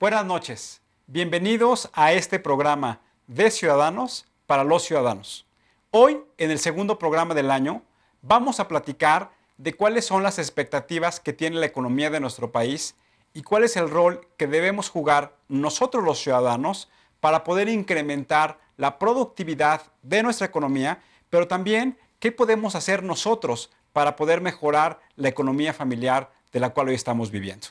Buenas noches, bienvenidos a este programa de Ciudadanos para los Ciudadanos. Hoy, en el segundo programa del año, vamos a platicar de cuáles son las expectativas que tiene la economía de nuestro país y cuál es el rol que debemos jugar nosotros los ciudadanos para poder incrementar la productividad de nuestra economía, pero también qué podemos hacer nosotros para poder mejorar la economía familiar de la cual hoy estamos viviendo.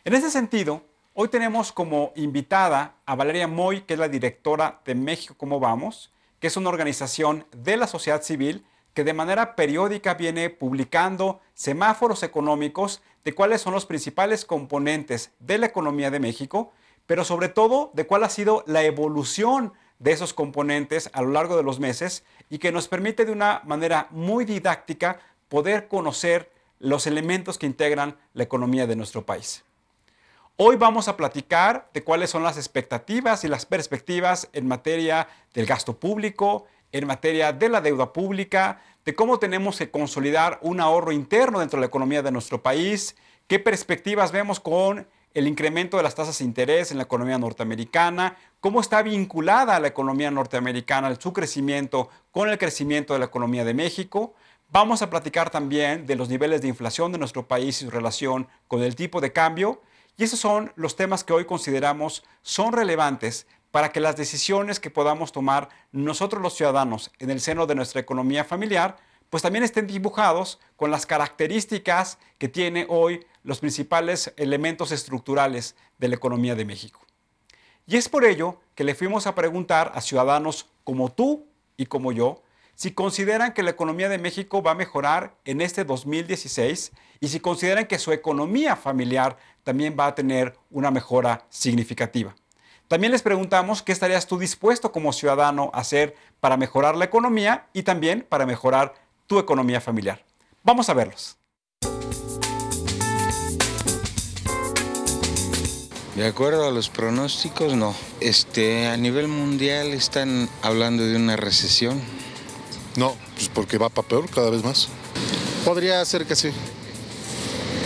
En ese sentido, hoy tenemos como invitada a Valeria Moy, que es la directora de México Cómo Vamos, que es una organización de la sociedad civil que de manera periódica viene publicando semáforos económicos de cuáles son los principales componentes de la economía de México, pero sobre todo de cuál ha sido la evolución de esos componentes a lo largo de los meses y que nos permite de una manera muy didáctica poder conocer los elementos que integran la economía de nuestro país. Hoy vamos a platicar de cuáles son las expectativas y las perspectivas en materia del gasto público, en materia de la deuda pública, de cómo tenemos que consolidar un ahorro interno dentro de la economía de nuestro país, qué perspectivas vemos con el incremento de las tasas de interés en la economía norteamericana, cómo está vinculada la economía norteamericana, su crecimiento con el crecimiento de la economía de México. Vamos a platicar también de los niveles de inflación de nuestro país y su relación con el tipo de cambio. Y esos son los temas que hoy consideramos son relevantes para que las decisiones que podamos tomar nosotros los ciudadanos en el seno de nuestra economía familiar, pues también estén dibujados con las características que tiene hoy los principales elementos estructurales de la economía de México. Y es por ello que le fuimos a preguntar a ciudadanos como tú y como yo, si consideran que la economía de México va a mejorar en este 2016 y si consideran que su economía familiar también va a tener una mejora significativa. También les preguntamos qué estarías tú dispuesto como ciudadano a hacer para mejorar la economía y también para mejorar tu economía familiar. Vamos a verlos. De acuerdo a los pronósticos, no. A nivel mundial están hablando de una recesión. No, pues porque va para peor cada vez más. Podría ser que sí.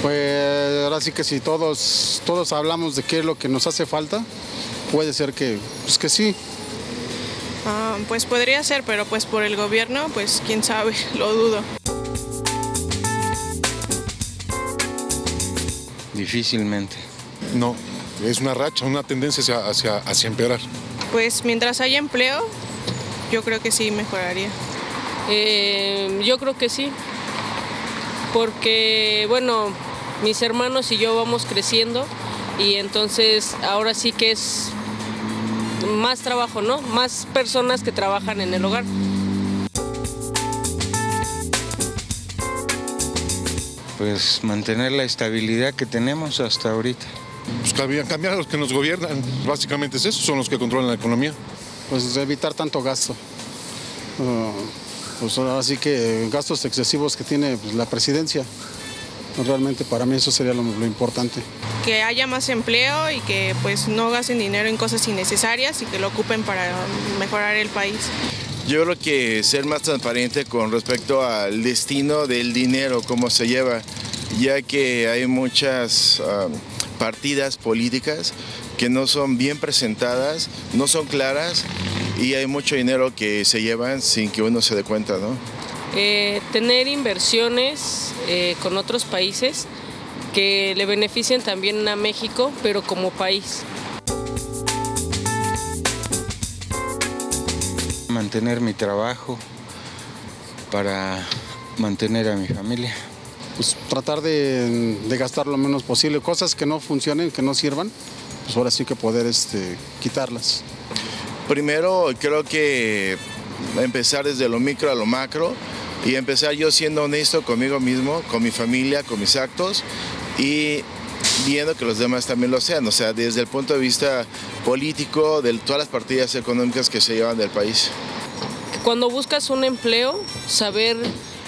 Pues ahora sí que si todos hablamos de qué es lo que nos hace falta, puede ser que sí. Pues podría ser, pero pues por el gobierno, pues quién sabe, lo dudo. Difícilmente. No, es una racha, una tendencia hacia empeorar. Pues mientras haya empleo, yo creo que sí mejoraría. Yo creo que sí, porque bueno, mis hermanos y yo vamos creciendo y entonces ahora sí que es más trabajo, ¿no? Más personas que trabajan en el hogar. Pues mantener la estabilidad que tenemos hasta ahorita. Pues cambiar a los que nos gobiernan, básicamente es eso, son los que controlan la economía. Pues evitar tanto gasto. Pues ahora sí que gastos excesivos que tiene pues, la presidencia. Realmente para mí eso sería lo importante. Que haya más empleo y que pues no gasten dinero en cosas innecesarias y que lo ocupen para mejorar el país. Yo creo que ser más transparente con respecto al destino del dinero, cómo se lleva, ya que hay muchas partidas políticas que no son bien presentadas, no son claras y hay mucho dinero que se llevan sin que uno se dé cuenta, ¿no? Tener inversiones con otros países que le beneficien también a México, pero como país. Mantener mi trabajo para mantener a mi familia. Pues tratar de gastar lo menos posible, cosas que no funcionen, que no sirvan, pues ahora sí que poder quitarlas. Primero creo que empezar desde lo micro a lo macro y empezar yo siendo honesto conmigo mismo, con mi familia, con mis actos y viendo que los demás también lo sean, o sea, desde el punto de vista político de todas las partidas económicas que se llevan del país. Cuando buscas un empleo, saber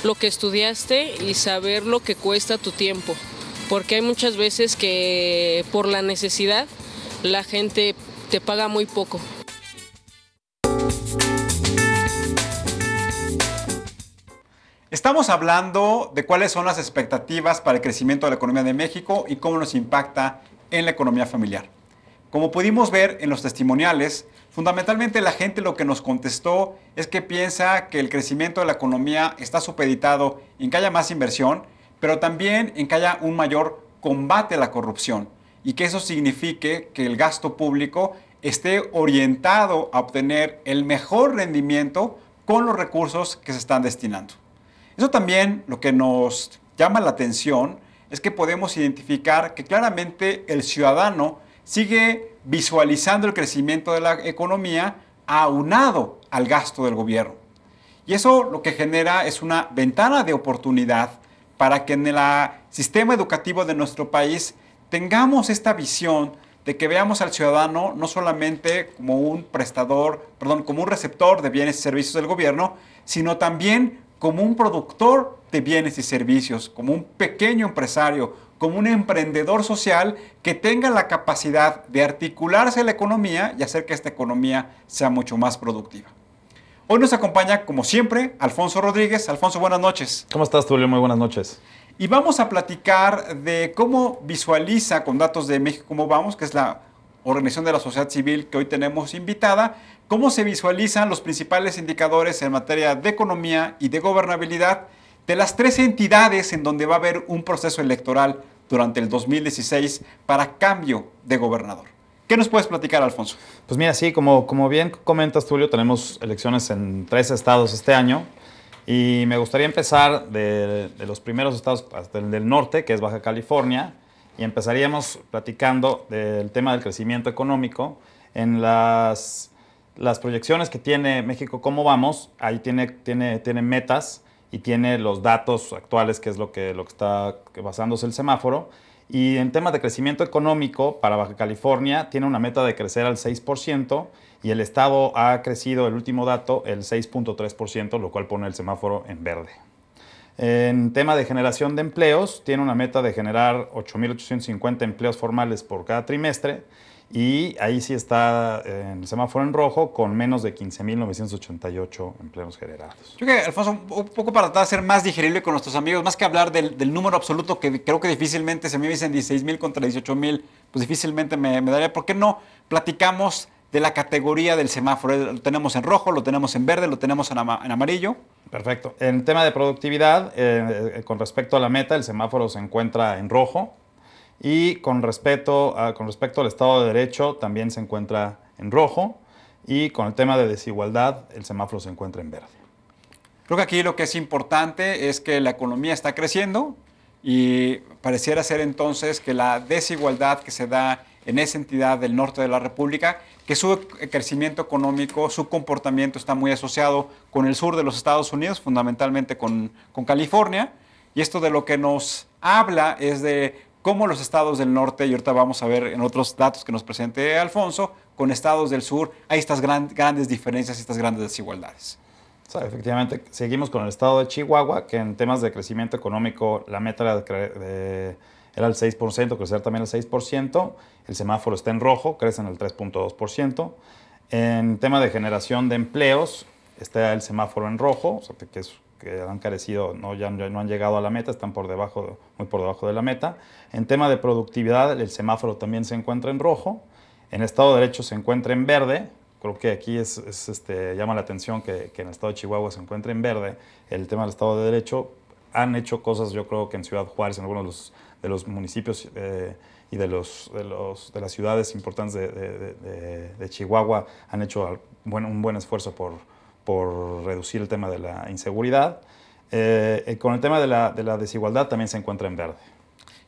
lo que estudiaste y saber lo que cuesta tu tiempo, porque hay muchas veces que por la necesidad la gente te paga muy poco. Estamos hablando de cuáles son las expectativas para el crecimiento de la economía de México y cómo nos impacta en la economía familiar. Como pudimos ver en los testimoniales, fundamentalmente la gente lo que nos contestó es que piensa que el crecimiento de la economía está supeditado en que haya más inversión, pero también en que haya un mayor combate a la corrupción y que eso signifique que el gasto público esté orientado a obtener el mejor rendimiento con los recursos que se están destinando. Eso también lo que nos llama la atención es que podemos identificar que claramente el ciudadano sigue visualizando el crecimiento de la economía aunado al gasto del gobierno. Y eso lo que genera es una ventana de oportunidad para que en el sistema educativo de nuestro país tengamos esta visión de que veamos al ciudadano no solamente como un como un receptor de bienes y servicios del gobierno, sino también como un productor de bienes y servicios, como un pequeño empresario, como un emprendedor social que tenga la capacidad de articularse a la economía y hacer que esta economía sea mucho más productiva. Hoy nos acompaña, como siempre, Alfonso Rodríguez. Alfonso, buenas noches. ¿Cómo estás, Tulio? Muy buenas noches. Y vamos a platicar de cómo visualiza con datos de México Cómo Vamos, que es la organización de la sociedad civil que hoy tenemos invitada, cómo se visualizan los principales indicadores en materia de economía y de gobernabilidad de las 3 entidades en donde va a haber un proceso electoral durante el 2016 para cambio de gobernador. ¿Qué nos puedes platicar, Alfonso? Pues mira, sí, como bien comentas, Tulio, tenemos elecciones en 3 estados este año y me gustaría empezar de los primeros estados hasta el del norte, que es Baja California, y empezaríamos platicando del tema del crecimiento económico. En las proyecciones que tiene México Cómo Vamos, ahí tiene metas y tiene los datos actuales, que es lo que está basándose el semáforo. Y en temas de crecimiento económico, para Baja California tiene una meta de crecer al 6% y el estado ha crecido, el último dato, el 6.3%, lo cual pone el semáforo en verde. En tema de generación de empleos, tiene una meta de generar 8.850 empleos formales por cada trimestre y ahí sí está en el semáforo en rojo con menos de 15.988 empleos generados. Yo creo que, Alfonso, un poco para tratar de ser más digerible con nuestros amigos, más que hablar del número absoluto, que creo que difícilmente, si me dicen 16.000 contra 18.000, pues difícilmente me daría. ¿Por qué no platicamos de la categoría del semáforo? Lo tenemos en rojo, lo tenemos en verde, lo tenemos en amarillo. Perfecto. En tema de productividad, con respecto a la meta, el semáforo se encuentra en rojo. Y con respecto al Estado de Derecho también se encuentra en rojo y con el tema de desigualdad el semáforo se encuentra en verde. Creo que aquí lo que es importante es que la economía está creciendo y pareciera ser entonces que la desigualdad que se da en esa entidad del norte de la República, que su crecimiento económico, su comportamiento está muy asociado con el sur de los Estados Unidos, fundamentalmente con California, y esto de lo que nos habla es de cómo los estados del norte, y ahorita vamos a ver en otros datos que nos presente Alfonso, con estados del sur hay estas grandes diferencias y estas grandes desigualdades. O sea, efectivamente, seguimos con el estado de Chihuahua, que en temas de crecimiento económico la meta era el 6%, crecer también el 6%, el semáforo está en rojo, crecen el 3.2%. En tema de generación de empleos está el semáforo en rojo, o sea, que han carecido, ya no han llegado a la meta, están muy por debajo de la meta. En tema de productividad, el semáforo también se encuentra en rojo. En Estado de Derecho se encuentra en verde. Creo que aquí llama la atención que en el Estado de Chihuahua se encuentra en verde. El tema del Estado de Derecho, han hecho cosas, yo creo que en Ciudad Juárez, en algunos de los municipios y de las ciudades importantes de Chihuahua, han hecho un buen esfuerzo por reducir el tema de la inseguridad. Con el tema de la desigualdad también se encuentra en verde.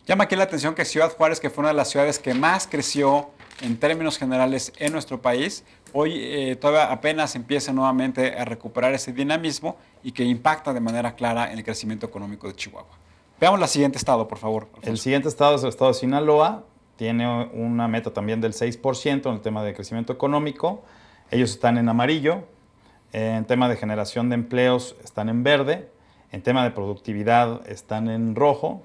Llama aquí la atención que Ciudad Juárez, que fue una de las ciudades que más creció en términos generales en nuestro país, hoy todavía apenas empieza nuevamente a recuperar ese dinamismo y que impacta de manera clara en el crecimiento económico de Chihuahua. Veamos el siguiente estado, por favor, Alfonso. El siguiente estado es el estado de Sinaloa. Tiene una meta también del 6% en el tema de crecimiento económico. Ellos están en amarillo. En tema de generación de empleos están en verde. En tema de productividad están en rojo.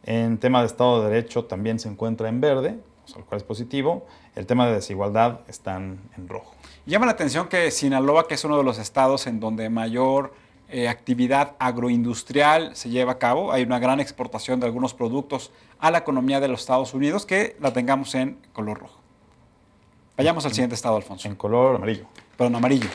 En tema de Estado de Derecho también se encuentra en verde, lo cual es positivo. El tema de desigualdad están en rojo. Llama la atención que Sinaloa, que es uno de los estados en donde mayor actividad agroindustrial se lleva a cabo, hay una gran exportación de algunos productos a la economía de los Estados Unidos, que la tengamos en color rojo. Vayamos al siguiente estado, Alfonso. En color amarillo. Perdón, amarillo.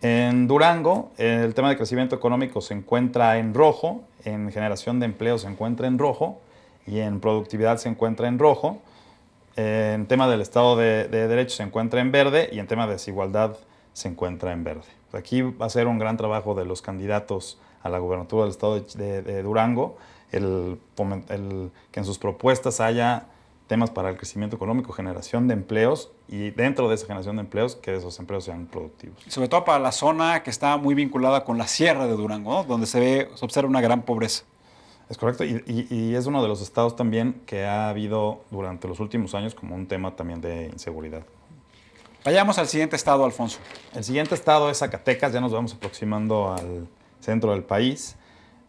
En Durango, el tema de crecimiento económico se encuentra en rojo, en generación de empleo se encuentra en rojo y en productividad se encuentra en rojo. En tema del Estado de Derecho se encuentra en verde y en tema de desigualdad se encuentra en verde. Aquí va a ser un gran trabajo de los candidatos a la gubernatura del Estado de Durango, el que en sus propuestas haya temas para el crecimiento económico, generación de empleos y dentro de esa generación de empleos, que esos empleos sean productivos. Sobre todo para la zona que está muy vinculada con la sierra de Durango, ¿no? Donde se observa una gran pobreza. Es correcto, y es uno de los estados también que ha habido durante los últimos años como un tema también de inseguridad. Vayamos al siguiente estado, Alfonso. El siguiente estado es Zacatecas, ya nos vamos aproximando al centro del país.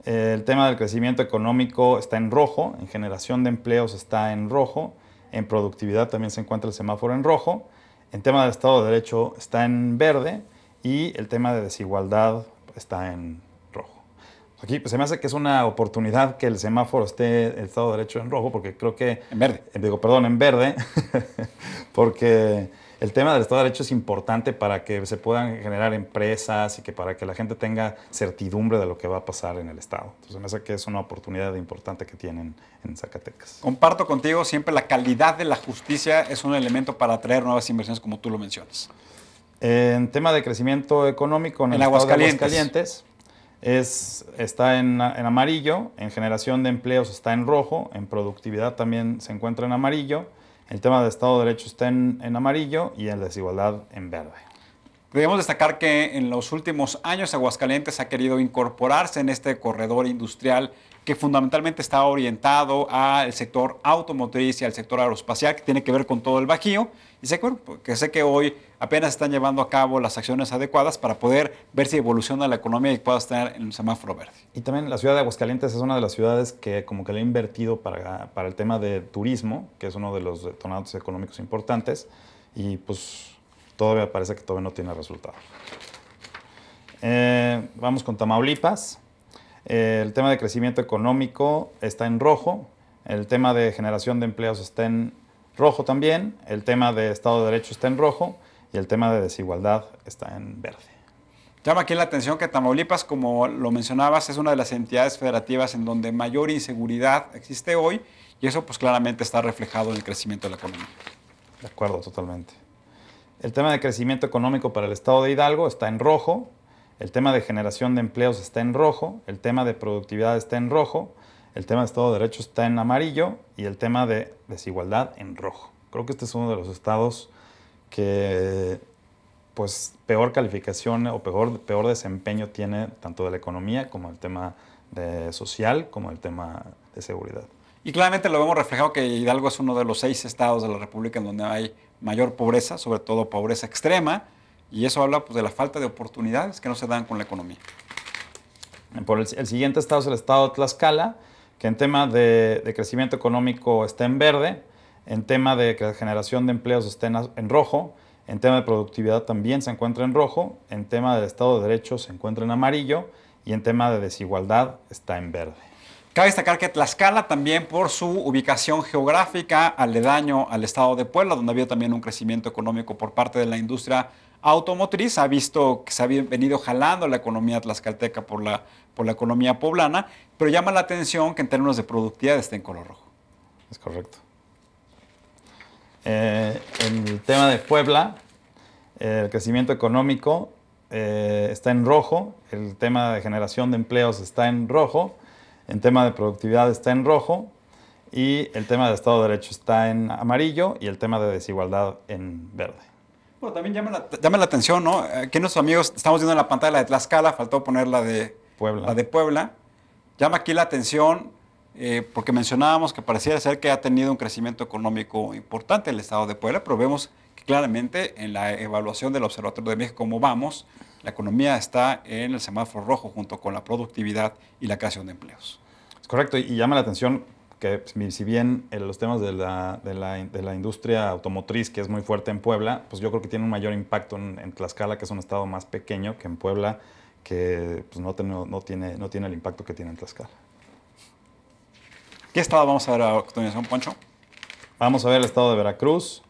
El tema del crecimiento económico está en rojo, en generación de empleos está en rojo, en productividad también se encuentra el semáforo en rojo, en tema del Estado de Derecho está en verde y el tema de desigualdad está en rojo. Aquí pues, se me hace que es una oportunidad que el semáforo esté, el Estado de Derecho en rojo, porque creo que... En verde. En verde, porque el tema del Estado de Derecho es importante para que se puedan generar empresas y que para que la gente tenga certidumbre de lo que va a pasar en el Estado. Entonces me hace que es una oportunidad importante que tienen en Zacatecas. Comparto contigo, siempre la calidad de la justicia es un elemento para atraer nuevas inversiones, como tú lo mencionas. En tema de crecimiento económico en el Estado de Aguascalientes está en amarillo, en generación de empleos está en rojo, en productividad también se encuentra en amarillo. El tema del Estado de Derecho está en amarillo y en la desigualdad en verde. Debemos destacar que en los últimos años Aguascalientes ha querido incorporarse en este corredor industrial que fundamentalmente está orientado al sector automotriz y al sector aeroespacial, que tiene que ver con todo el Bajío. Y sé que hoy apenas están llevando a cabo las acciones adecuadas para poder ver si evoluciona la economía y pueda estar en un semáforo verde. Y también la ciudad de Aguascalientes es una de las ciudades que como que le ha invertido para el tema de turismo, que es uno de los detonantes económicos importantes, y pues todavía parece que todavía no tiene resultados. Vamos con Tamaulipas. El tema de crecimiento económico está en rojo, el tema de generación de empleos está en rojo también, el tema de Estado de Derecho está en rojo y el tema de desigualdad está en verde. Llama aquí la atención que Tamaulipas, como lo mencionabas, es una de las entidades federativas en donde mayor inseguridad existe hoy y eso pues claramente está reflejado en el crecimiento de la economía. De acuerdo, totalmente. El tema de crecimiento económico para el Estado de Hidalgo está en rojo, el tema de generación de empleos está en rojo, el tema de productividad está en rojo, el tema de Estado de Derecho está en amarillo y el tema de desigualdad en rojo. Creo que este es uno de los estados que pues, peor calificación o peor desempeño tiene tanto de la economía como el tema social como el tema de seguridad. Y claramente lo vemos reflejado que Hidalgo es uno de los 6 estados de la República en donde hay mayor pobreza, sobre todo pobreza extrema, y eso habla pues, de la falta de oportunidades que no se dan con la economía. El siguiente estado es el estado de Tlaxcala, que en tema de crecimiento económico está en verde, en tema de generación de empleos está en rojo, en tema de productividad también se encuentra en rojo, en tema del Estado de Derecho se encuentra en amarillo y en tema de desigualdad está en verde. Cabe destacar que Tlaxcala también por su ubicación geográfica aledaño al estado de Puebla, donde ha habido también un crecimiento económico por parte de la industria automotriz, ha visto que se ha venido jalando la economía tlaxcalteca por la economía poblana, pero llama la atención que en términos de productividad esté en color rojo. Es correcto. En el tema de Puebla, el crecimiento económico está en rojo, el tema de generación de empleos está en rojo, el tema de productividad está en rojo y el tema del Estado de Derecho está en amarillo y el tema de desigualdad en verde. Bueno, también llama la atención, ¿no? Aquí nuestros amigos, estamos viendo en la pantalla la de Tlaxcala, faltó poner la de Puebla. Llama aquí la atención porque mencionábamos que pareciera ser que ha tenido un crecimiento económico importante el estado de Puebla, pero vemos que claramente en la evaluación del Observatorio de México, cómo vamos, la economía está en el semáforo rojo junto con la productividad y la creación de empleos. Es correcto, y llama la atención que si bien los temas de la industria automotriz, que es muy fuerte en Puebla, pues yo creo que tiene un mayor impacto en Tlaxcala, que es un estado más pequeño que en Puebla, que pues, no tiene el impacto que tiene en Tlaxcala. ¿Qué estado vamos a ver a continuación, Poncho? Vamos a ver el estado de Veracruz.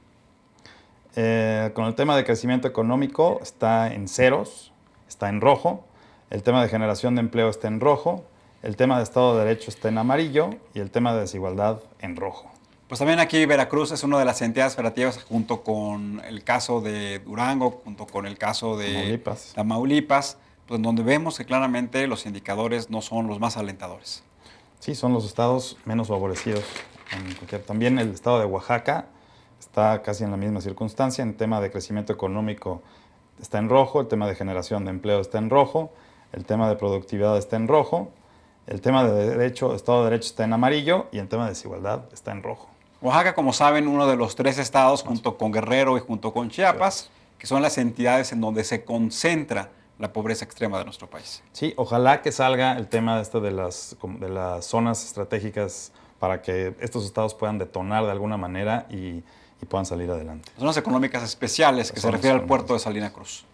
Con el tema de crecimiento económico está en ceros, está en rojo. El tema de generación de empleo está en rojo. El tema de Estado de Derecho está en amarillo y el tema de desigualdad en rojo. Pues también aquí Veracruz es una de las entidades federativas junto con el caso de Durango, junto con el caso de Tamaulipas, pues donde vemos que claramente los indicadores no son los más alentadores. Sí, son los estados menos favorecidos. También el estado de Oaxaca está casi en la misma circunstancia. En tema de crecimiento económico está en rojo, el tema de generación de empleo está en rojo, el tema de productividad está en rojo, el tema de derecho, Estado de Derecho está en amarillo y el tema de desigualdad está en rojo. Oaxaca, como saben, uno de los 3 estados junto con Guerrero y junto con Chiapas, que son las entidades en donde se concentra la pobreza extrema de nuestro país. Sí, ojalá que salga el tema de las zonas estratégicas para que estos estados puedan detonar de alguna manera y puedan salir adelante. Zonas económicas especiales, que se refiere al puerto de Salina Cruz.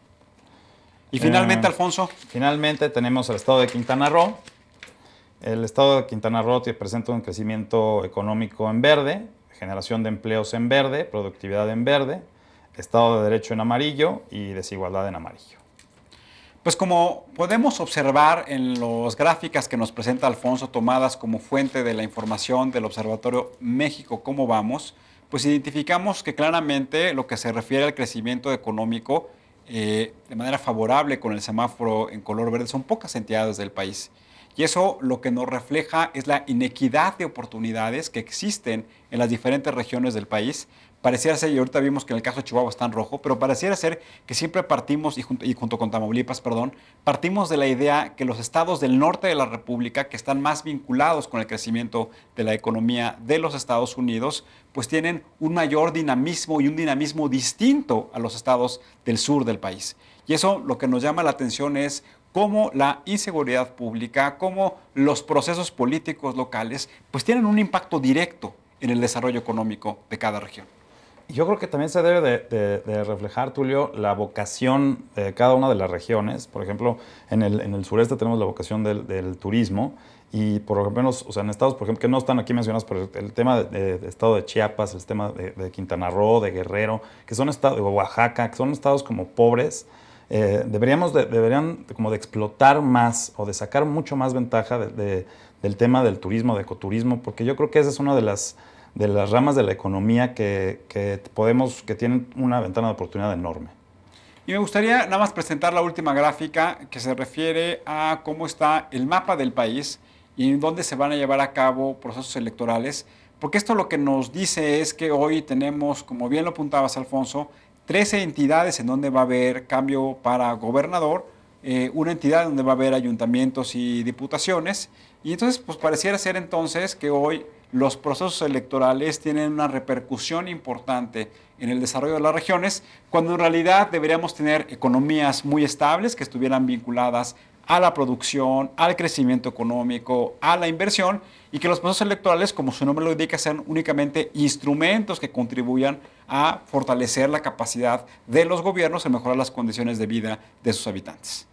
Y finalmente, Alfonso. Finalmente tenemos el estado de Quintana Roo. El estado de Quintana Roo presenta un crecimiento económico en verde, generación de empleos en verde, productividad en verde, Estado de Derecho en amarillo y desigualdad en amarillo. Pues como podemos observar en las gráficas que nos presenta Alfonso, tomadas como fuente de la información del Observatorio México ¿Cómo vamos?, pues identificamos que claramente lo que se refiere al crecimiento económico de manera favorable con el semáforo en color verde son pocas entidades del país. Y eso lo que nos refleja es la inequidad de oportunidades que existen en las diferentes regiones del país. Pareciera ser, y ahorita vimos que en el caso de Chihuahua está en rojo, pero pareciera ser que siempre partimos, y junto con Tamaulipas, partimos de la idea que los estados del norte de la República, que están más vinculados con el crecimiento de la economía de los Estados Unidos, pues tienen un mayor dinamismo y un dinamismo distinto a los estados del sur del país. Y eso lo que nos llama la atención es cómo la inseguridad pública, cómo los procesos políticos locales, pues tienen un impacto directo en el desarrollo económico de cada región. Yo creo que también se debe de reflejar, Tulio, la vocación de cada una de las regiones. Por ejemplo, en el sureste tenemos la vocación del turismo y por lo menos, o sea, en estados, por ejemplo, que no están aquí mencionados, pero el tema de estado de Chiapas, el tema de Quintana Roo, de Guerrero, que son estados de Oaxaca, que son estados como pobres, deberían como de explotar más o de sacar mucho más ventaja del tema del turismo, de ecoturismo, porque yo creo que esa es una de las ramas de la economía que tienen una ventana de oportunidad enorme. Y me gustaría nada más presentar la última gráfica que se refiere a cómo está el mapa del país y en dónde se van a llevar a cabo procesos electorales, porque esto lo que nos dice es que hoy tenemos, como bien lo apuntabas, Alfonso, 13 entidades en donde va a haber cambio para gobernador, una entidad donde va a haber ayuntamientos y diputaciones, y entonces pues pareciera ser entonces que hoy los procesos electorales tienen una repercusión importante en el desarrollo de las regiones, cuando en realidad deberíamos tener economías muy estables que estuvieran vinculadas a la producción, al crecimiento económico, a la inversión, y que los procesos electorales, como su nombre lo indica, sean únicamente instrumentos que contribuyan a fortalecer la capacidad de los gobiernos en mejorar las condiciones de vida de sus habitantes.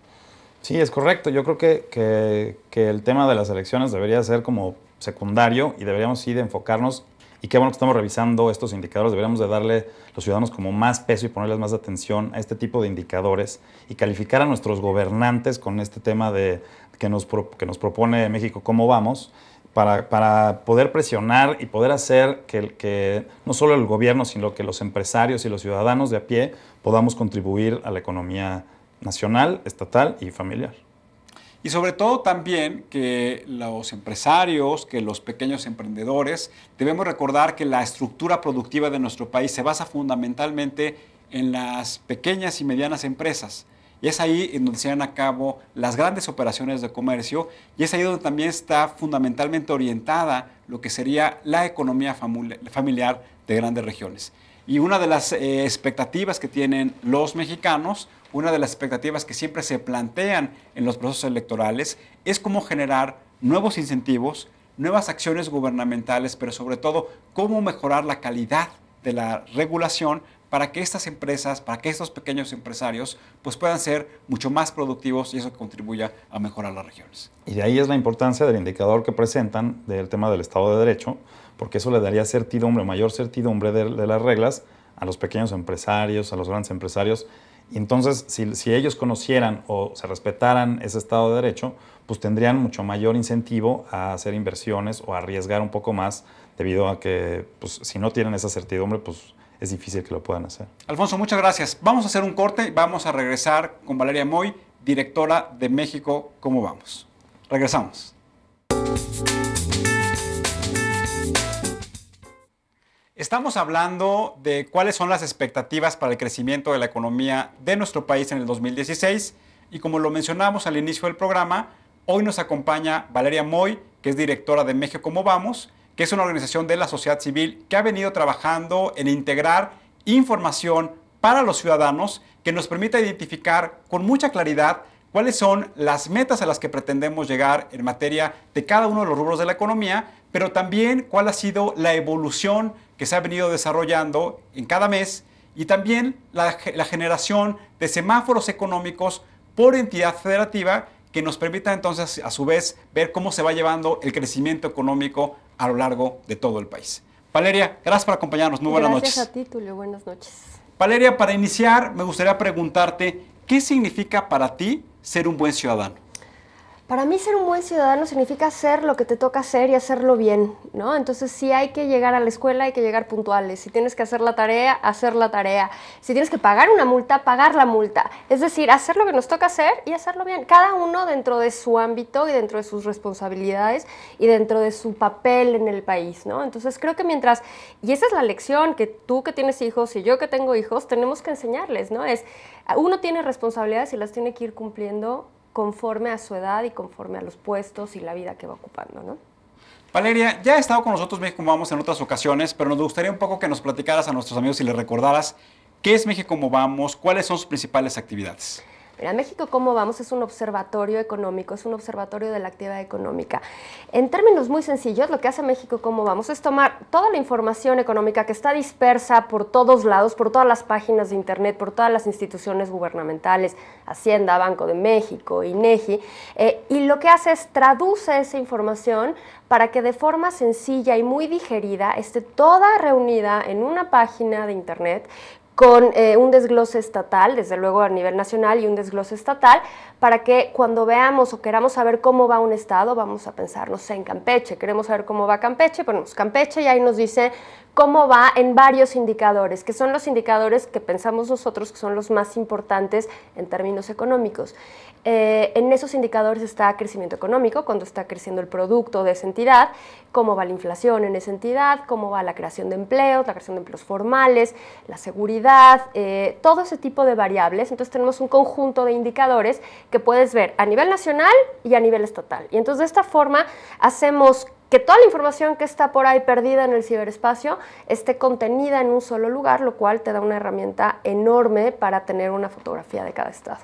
Sí, es correcto. Yo creo que el tema de las elecciones debería ser como secundario y deberíamos sí de enfocarnos, y qué bueno que estamos revisando estos indicadores, deberíamos de darle los ciudadanos como más peso y ponerles más atención a este tipo de indicadores y calificar a nuestros gobernantes con este tema que nos propone México ¿Cómo vamos?, para poder presionar y poder hacer que no solo el gobierno, sino que los empresarios y los ciudadanos de a pie podamos contribuir a la economía nacional, estatal y familiar. Y sobre todo también que los empresarios, que los pequeños emprendedores, debemos recordar que la estructura productiva de nuestro país se basa fundamentalmente en las pequeñas y medianas empresas. Y es ahí en donde se llevan a cabo las grandes operaciones de comercio, y es ahí donde también está fundamentalmente orientada lo que sería la economía familiar de grandes regiones. Y una de las expectativas que tienen los mexicanos, una de las expectativas que siempre se plantean en los procesos electorales, es cómo generar nuevos incentivos, nuevas acciones gubernamentales, pero sobre todo cómo mejorar la calidad de la regulación para que estas empresas, para que estos pequeños empresarios pues puedan ser mucho más productivos, y eso contribuya a mejorar las regiones. Y de ahí es la importancia del indicador que presentan del tema del Estado de Derecho, porque eso le daría certidumbre, mayor certidumbre de las reglas a los pequeños empresarios, a los grandes empresarios. Y entonces, si ellos conocieran o se respetaran ese Estado de Derecho, pues tendrían mucho mayor incentivo a hacer inversiones o a arriesgar un poco más, debido a que pues, si no tienen esa certidumbre, pues es difícil que lo puedan hacer. Alfonso, muchas gracias. Vamos a hacer un corte y vamos a regresar con Valeria Moy, directora de México, ¿Cómo vamos? Regresamos. Estamos hablando de cuáles son las expectativas para el crecimiento de la economía de nuestro país en el 2016 y como lo mencionamos al inicio del programa, hoy nos acompaña Valeria Moy, que es directora de México ¿Cómo vamos?, que es una organización de la sociedad civil que ha venido trabajando en integrar información para los ciudadanos que nos permita identificar con mucha claridad cuáles son las metas a las que pretendemos llegar en materia de cada uno de los rubros de la economía, pero también cuál ha sido la evolución que se ha venido desarrollando en cada mes y también la generación de semáforos económicos por entidad federativa que nos permita entonces a su vez ver cómo se va llevando el crecimiento económico a lo largo de todo el país. Valeria, gracias por acompañarnos. Muy buenas noches. Gracias a ti, Tulio. Buenas noches. Valeria, para iniciar me gustaría preguntarte, ¿qué significa para ti ser un buen ciudadano? Para mí ser un buen ciudadano significa hacer lo que te toca hacer y hacerlo bien, ¿no? Entonces, si hay que llegar a la escuela, hay que llegar puntuales. Si tienes que hacer la tarea, hacer la tarea. Si tienes que pagar una multa, pagar la multa. Es decir, hacer lo que nos toca hacer y hacerlo bien. Cada uno dentro de su ámbito y dentro de sus responsabilidades y dentro de su papel en el país, ¿no? Entonces, creo que mientras... Y esa es la lección que tú que tienes hijos y yo que tengo hijos tenemos que enseñarles, ¿no? Uno tiene responsabilidades y las tiene que ir cumpliendo conforme a su edad y conforme a los puestos y la vida que va ocupando, ¿no? Valeria, ya ha estado con nosotros México ¿Cómo vamos? En otras ocasiones, pero nos gustaría un poco que nos platicaras a nuestros amigos y les recordaras qué es México ¿Cómo vamos? ¿Cuáles son sus principales actividades? Mira, México ¿Cómo vamos? Es un observatorio económico, es un observatorio de la actividad económica. En términos muy sencillos, lo que hace México ¿Cómo vamos? Es tomar toda la información económica que está dispersa por todos lados, por todas las páginas de internet, por todas las instituciones gubernamentales, Hacienda, Banco de México, INEGI, y lo que hace es traduce esa información para que de forma sencilla y muy digerida esté toda reunida en una página de internet con un desglose estatal, desde luego a nivel nacional, y un desglose estatal, para que cuando veamos o queramos saber cómo va un estado, vamos a pensar, no sé, en Campeche, queremos saber cómo va Campeche, ponemos Campeche y ahí nos dice cómo va en varios indicadores, que son los indicadores que pensamos nosotros que son los más importantes en términos económicos. En esos indicadores está crecimiento económico, cuando está creciendo el producto de esa entidad, cómo va la inflación en esa entidad, cómo va la creación de empleos, la creación de empleos formales, la seguridad, todo ese tipo de variables. Entonces tenemos un conjunto de indicadores que puedes ver a nivel nacional y a nivel estatal. Y entonces de esta forma hacemos que toda la información que está por ahí perdida en el ciberespacio esté contenida en un solo lugar, lo cual te da una herramienta enorme para tener una fotografía de cada estado.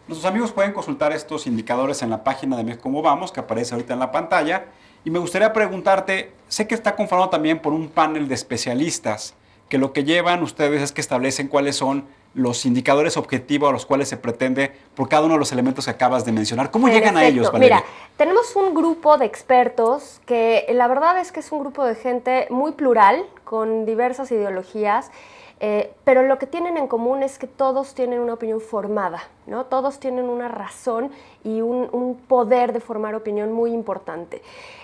Nuestros amigos pueden consultar estos indicadores en la página de México ¿Cómo vamos?, que aparece ahorita en la pantalla. Y me gustaría preguntarte, sé que está conformado también por un panel de especialistas, que lo que llevan ustedes es que establecen cuáles son los indicadores objetivos a los cuales se pretende por cada uno de los elementos que acabas de mencionar. ¿Cómo llegan a ellos, Valeria? Mira, tenemos un grupo de expertos que la verdad es que es un grupo de gente muy plural, con diversas ideologías, pero lo que tienen en común es que todos tienen una opinión formada, ¿no? Todos tienen una razón y un poder de formar opinión muy importante.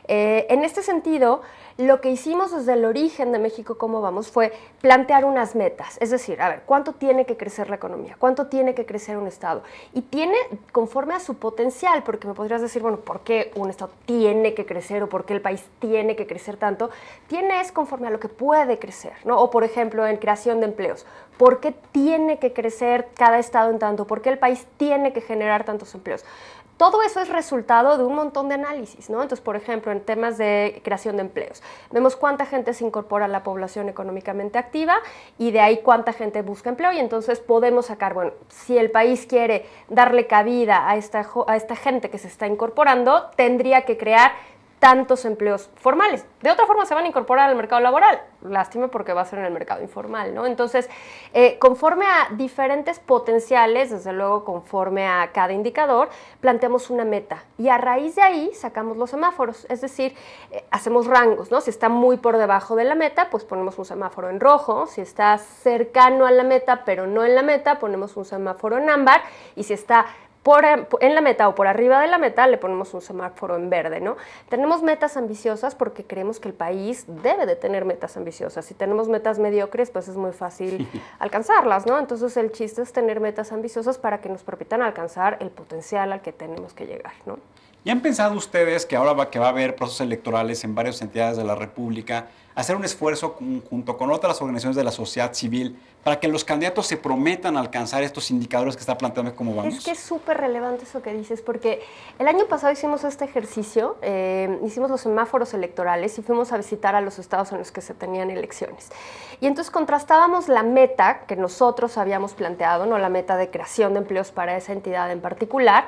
En este sentido, lo que hicimos desde el origen de México ¿Cómo vamos? Fue plantear unas metas, es decir, a ver, ¿cuánto tiene que crecer la economía? ¿Cuánto tiene que crecer un estado? Y tiene conforme a su potencial, porque me podrías decir, bueno, ¿por qué un estado tiene que crecer o por qué el país tiene que crecer tanto? Es conforme a lo que puede crecer, ¿no? O por ejemplo, en creación de empleos, ¿por qué tiene que crecer cada estado en tanto? ¿Por qué el país tiene que generar tantos empleos? Todo eso es resultado de un montón de análisis, ¿no? Entonces, por ejemplo, en temas de creación de empleos, vemos cuánta gente se incorpora a la población económicamente activa y de ahí cuánta gente busca empleo y entonces podemos sacar, bueno, si el país quiere darle cabida a esta gente que se está incorporando, tendría que crear tantos empleos formales. De otra forma se van a incorporar al mercado laboral. Lástima porque va a ser en el mercado informal, ¿no? Entonces, conforme a diferentes potenciales, desde luego conforme a cada indicador, planteamos una meta. Y a raíz de ahí sacamos los semáforos. Es decir, hacemos rangos, ¿no? Si está muy por debajo de la meta, pues ponemos un semáforo en rojo. Si está cercano a la meta, pero no en la meta, ponemos un semáforo en ámbar. Y si está en la meta o por arriba de la meta, le ponemos un semáforo en verde, ¿no? Tenemos metas ambiciosas porque creemos que el país debe de tener metas ambiciosas. Si tenemos metas mediocres, pues es muy fácil alcanzarlas, ¿no? Entonces el chiste es tener metas ambiciosas para que nos permitan alcanzar el potencial al que tenemos que llegar, ¿no? ¿Y han pensado ustedes que ahora que va a haber procesos electorales en varias entidades de la República, hacer un esfuerzo junto con otras organizaciones de la sociedad civil para que los candidatos se prometan alcanzar estos indicadores que está planteando cómo vamos? Es que es súper relevante eso que dices, porque el año pasado hicimos este ejercicio, hicimos los semáforos electorales y fuimos a visitar a los estados en los que se tenían elecciones. Y entonces contrastábamos la meta que nosotros habíamos planteado, no la meta de creación de empleos para esa entidad en particular,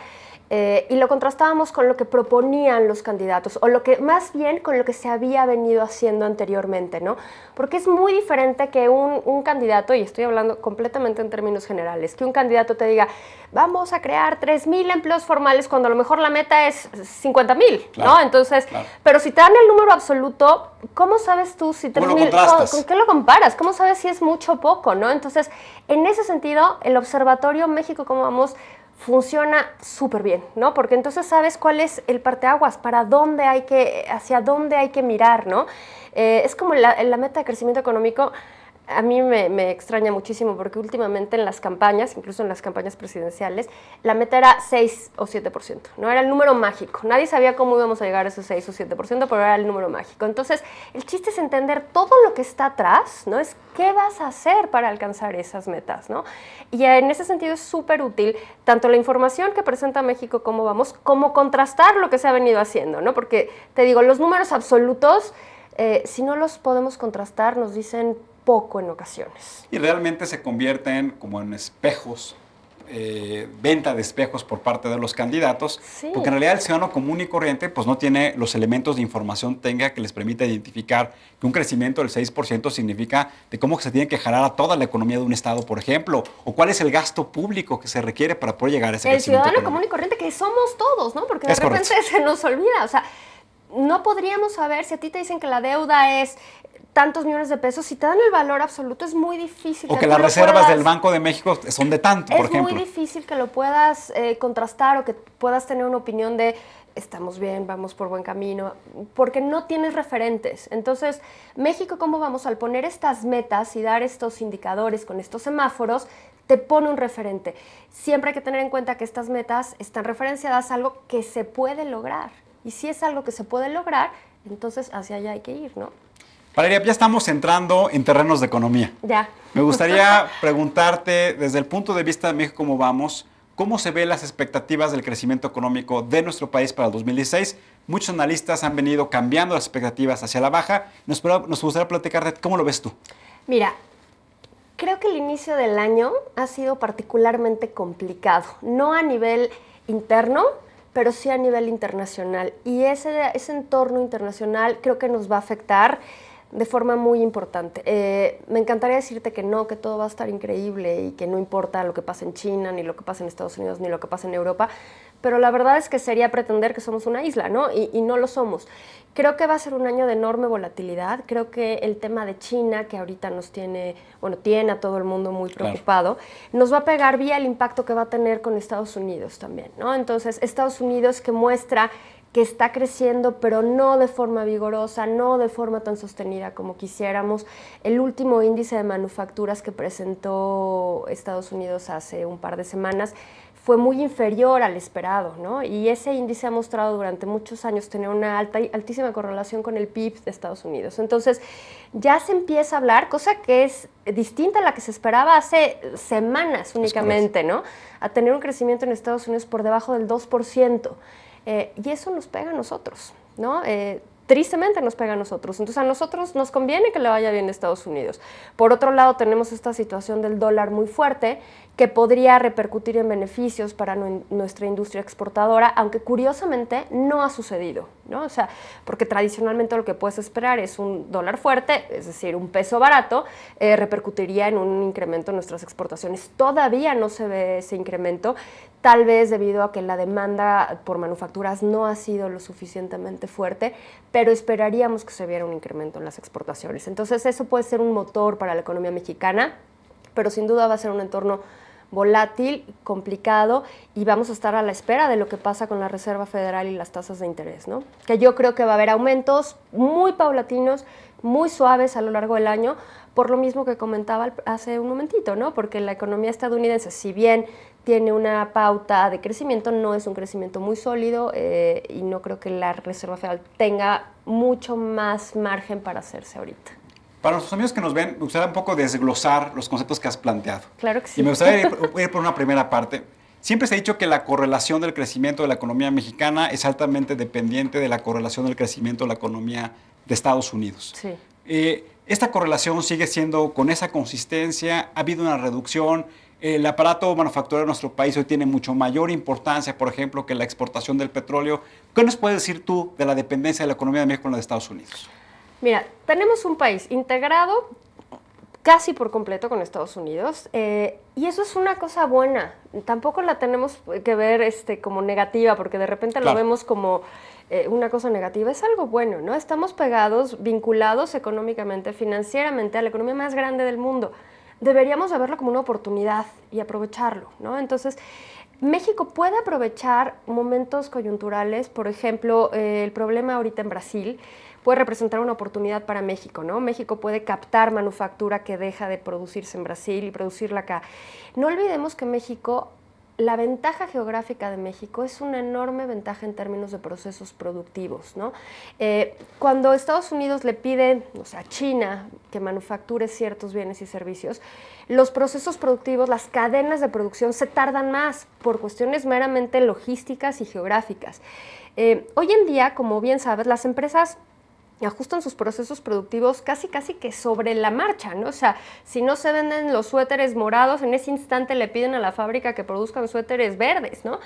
y lo contrastábamos con lo que proponían los candidatos, o más bien con lo que se había venido haciendo anteriormente, ¿no? Porque es muy diferente que un candidato, y estoy hablando completamente en términos generales, que un candidato te diga, vamos a crear 3,000 empleos formales cuando a lo mejor la meta es 50,000, claro, ¿no? Entonces, claro. Pero si te dan el número absoluto, ¿cómo sabes tú si 3,000, con qué lo comparas? ¿Cómo sabes si es mucho o poco, no? Entonces, en ese sentido, el Observatorio México Cómo Vamos funciona súper bien, ¿no? Porque entonces sabes cuál es el parteaguas, hacia dónde hay que mirar, ¿no? Es como la meta de crecimiento económico. A mí me extraña muchísimo porque últimamente en las campañas, incluso en las campañas presidenciales, la meta era 6 o 7%, ¿no? Era el número mágico. Nadie sabía cómo íbamos a llegar a ese 6 o 7%, pero era el número mágico. Entonces, el chiste es entender todo lo que está atrás, ¿no? Es qué vas a hacer para alcanzar esas metas, ¿no? Y en ese sentido es súper útil tanto la información que presenta México Cómo Vamos, como contrastar lo que se ha venido haciendo, ¿no? Porque, te digo, los números absolutos, si no los podemos contrastar, nos dicen poco en ocasiones. Y realmente se convierten como en espejos, venta de espejos por parte de los candidatos, sí. Porque en realidad el ciudadano común y corriente pues no tiene los elementos de información técnica que les permita identificar que un crecimiento del 6% significa de cómo se tiene que jalar a toda la economía de un estado, por ejemplo, o cuál es el gasto público que se requiere para poder llegar a ese crecimiento. El ciudadano común y corriente que somos todos, ¿no? Porque de repente se nos olvida, o sea, no podríamos saber si a ti te dicen que la deuda es tantos millones de pesos, si te dan el valor absoluto es muy difícil. O que las reservas del Banco de México son de tanto, por ejemplo. Es muy difícil que lo puedas contrastar o que puedas tener una opinión de estamos bien, vamos por buen camino, porque no tienes referentes. Entonces, México Cómo Vamos, al poner estas metas y dar estos indicadores con estos semáforos, te pone un referente. Siempre hay que tener en cuenta que estas metas están referenciadas a algo que se puede lograr. Y si es algo que se puede lograr, entonces hacia allá hay que ir, ¿no? Valeria, ya estamos entrando en terrenos de economía. Ya. Me gustaría preguntarte, desde el punto de vista de México Cómo Vamos, ¿cómo se ven las expectativas del crecimiento económico de nuestro país para el 2016? Muchos analistas han venido cambiando las expectativas hacia la baja. Nos gustaría platicarte, ¿cómo lo ves tú? Mira, creo que el inicio del año ha sido particularmente complicado, no a nivel interno, pero sí a nivel internacional. Y ese entorno internacional creo que nos va a afectar de forma muy importante. Me encantaría decirte que no, que todo va a estar increíble y que no importa lo que pase en China, ni lo que pase en Estados Unidos, ni lo que pase en Europa, pero la verdad es que sería pretender que somos una isla, ¿no? Y no lo somos. Creo que va a ser un año de enorme volatilidad. Creo que el tema de China, que ahorita tiene a todo el mundo muy preocupado, claro, nos va a pegar vía el impacto que va a tener con Estados Unidos también, ¿no? Entonces, Estados Unidos que muestra que está creciendo, pero no de forma vigorosa, no de forma tan sostenida como quisiéramos. El último índice de manufacturas que presentó Estados Unidos hace un par de semanas fue muy inferior al esperado, ¿no? Y ese índice ha mostrado durante muchos años tener una altísima correlación con el PIB de Estados Unidos. Entonces, ya se empieza a hablar, cosa que es distinta a la que se esperaba hace semanas únicamente, ¿no? A tener un crecimiento en Estados Unidos por debajo del 2%. Y eso nos pega a nosotros, ¿no? tristemente nos pega a nosotros. Entonces a nosotros nos conviene que le vaya bien a Estados Unidos. Por otro lado, tenemos esta situación del dólar muy fuerte que podría repercutir en beneficios para nuestra industria exportadora, aunque curiosamente no ha sucedido, ¿no? O sea, porque tradicionalmente lo que puedes esperar es un dólar fuerte, es decir, un peso barato, repercutiría en un incremento en nuestras exportaciones. Todavía no se ve ese incremento, tal vez debido a que la demanda por manufacturas no ha sido lo suficientemente fuerte, pero esperaríamos que se viera un incremento en las exportaciones. Entonces eso puede ser un motor para la economía mexicana, pero sin duda va a ser un entorno volátil, complicado, y vamos a estar a la espera de lo que pasa con la Reserva Federal y las tasas de interés, ¿no? Que yo creo que va a haber aumentos muy paulatinos, muy suaves a lo largo del año, por lo mismo que comentaba hace un momentito, ¿no? Porque la economía estadounidense, si bien tiene una pauta de crecimiento, no es un crecimiento muy sólido, y no creo que la Reserva Federal tenga mucho más margen para hacerse ahorita. Para nuestros amigos que nos ven, me gustaría un poco desglosar los conceptos que has planteado. Claro que sí. Y me gustaría ir por una primera parte. Siempre se ha dicho que la correlación del crecimiento de la economía mexicana es altamente dependiente de la correlación del crecimiento de la economía de Estados Unidos. Sí. ¿Esta correlación sigue siendo con esa consistencia? ¿Ha habido una reducción? El aparato manufacturero de nuestro país hoy tiene mucho mayor importancia, por ejemplo, que la exportación del petróleo. ¿Qué nos puedes decir tú de la dependencia de la economía de México en la de Estados Unidos? Mira, tenemos un país integrado casi por completo con Estados Unidos, y eso es una cosa buena. Tampoco la tenemos que ver como negativa, porque de repente lo vemos como una cosa negativa. Es algo bueno, ¿no? Estamos pegados, vinculados económicamente, financieramente a la economía más grande del mundo. Deberíamos de verlo como una oportunidad y aprovecharlo, ¿no? Entonces, México puede aprovechar momentos coyunturales, por ejemplo, el problema ahorita en Brasil puede representar una oportunidad para México, ¿no? México puede captar manufactura que deja de producirse en Brasil y producirla acá. No olvidemos que México, la ventaja geográfica de México es una enorme ventaja en términos de procesos productivos, ¿no? Cuando Estados Unidos le pide, o sea, a China que manufacture ciertos bienes y servicios, los procesos productivos, las cadenas de producción se tardan más por cuestiones meramente logísticas y geográficas. Hoy en día, como bien sabes, las empresas ajustan sus procesos productivos casi que sobre la marcha, ¿no? O sea, si no se venden los suéteres morados, en ese instante le piden a la fábrica que produzcan suéteres verdes, ¿no?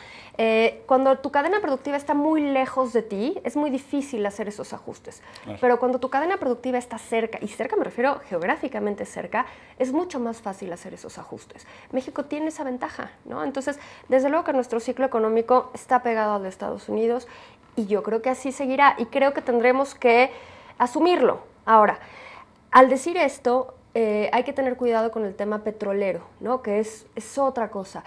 Cuando tu cadena productiva está muy lejos de ti, es muy difícil hacer esos ajustes. Claro. Pero cuando tu cadena productiva está cerca, y cerca me refiero geográficamente cerca, es mucho más fácil hacer esos ajustes. México tiene esa ventaja, ¿no? Entonces, desde luego que nuestro ciclo económico está pegado al de Estados Unidos, y yo creo que así seguirá, y creo que tendremos que asumirlo. Ahora, al decir esto, hay que tener cuidado con el tema petrolero, ¿no? Que es otra cosa.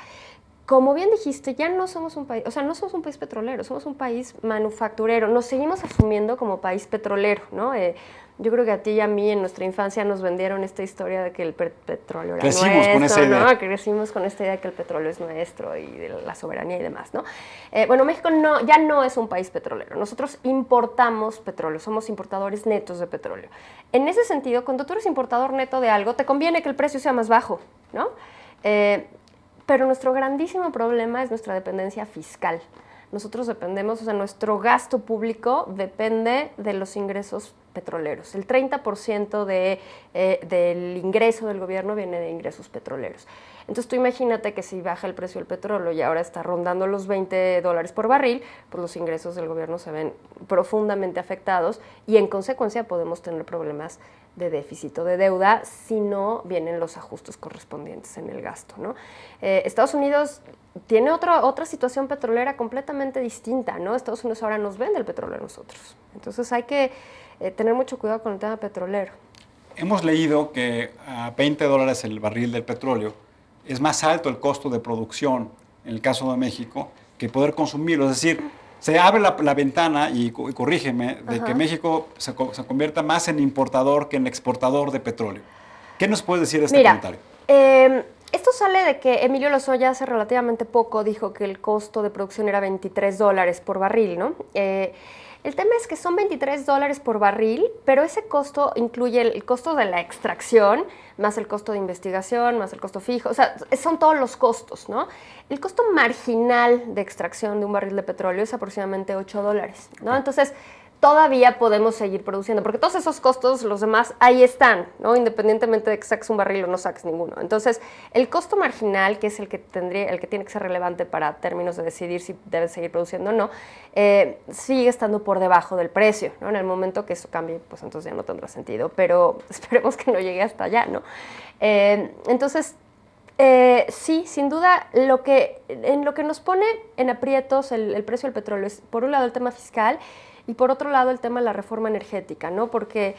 Como bien dijiste, ya no somos un país, o sea, no somos un país petrolero, somos un país manufacturero. Nos seguimos asumiendo como país petrolero, ¿no? Yo creo que a ti y a mí en nuestra infancia nos vendieron esta historia de que el petróleo era nuestro, con esa idea. ¿no? Crecimos con esta idea de que el petróleo es nuestro y de la soberanía y demás, ¿no? Bueno, México ya no es un país petrolero. Nosotros importamos petróleo, somos importadores netos de petróleo. En ese sentido, cuando tú eres importador neto de algo, te conviene que el precio sea más bajo, ¿no? Pero nuestro grandísimo problema es nuestra dependencia fiscal. Nosotros dependemos, o sea, nuestro gasto público depende de los ingresos petroleros. El 30% del ingreso del gobierno viene de ingresos petroleros. Entonces tú imagínate que si baja el precio del petróleo y ahora está rondando los $20 por barril, pues los ingresos del gobierno se ven profundamente afectados y en consecuencia podemos tener problemas de déficit o de deuda si no vienen los ajustes correspondientes en el gasto, ¿no? Estados Unidos tiene otra situación petrolera completamente distinta, ¿no? Estados Unidos ahora nos vende el petróleo a nosotros. Entonces hay que tener mucho cuidado con el tema petrolero. Hemos leído que a $20 el barril del petróleo es más alto el costo de producción en el caso de México que poder consumirlo. Es decir, se abre la ventana, y corrígeme, de que México se convierta más en importador que en exportador de petróleo. ¿Qué nos puedes decir de este comentario? Esto sale de que Emilio Lozoya hace relativamente poco dijo que el costo de producción era $23 por barril, ¿no? El tema es que son $23 por barril, pero ese costo incluye el costo de la extracción, más el costo de investigación, más el costo fijo, o sea, son todos los costos, ¿no? El costo marginal de extracción de un barril de petróleo es aproximadamente $8, ¿no? Entonces, todavía podemos seguir produciendo, porque todos esos costos, los demás, ahí están, ¿no? Independientemente de que saques un barril o no saques ninguno. Entonces, el costo marginal, que es el que tiene que ser relevante para términos de decidir si debes seguir produciendo o no, sigue estando por debajo del precio, ¿no? En el momento que eso cambie, pues entonces ya no tendrá sentido, pero esperemos que no llegue hasta allá, ¿no? Entonces, sí, sin duda, en lo que nos pone en aprietos el precio del petróleo es, por un lado, el tema fiscal, y por otro lado el tema de la reforma energética, ¿no? Porque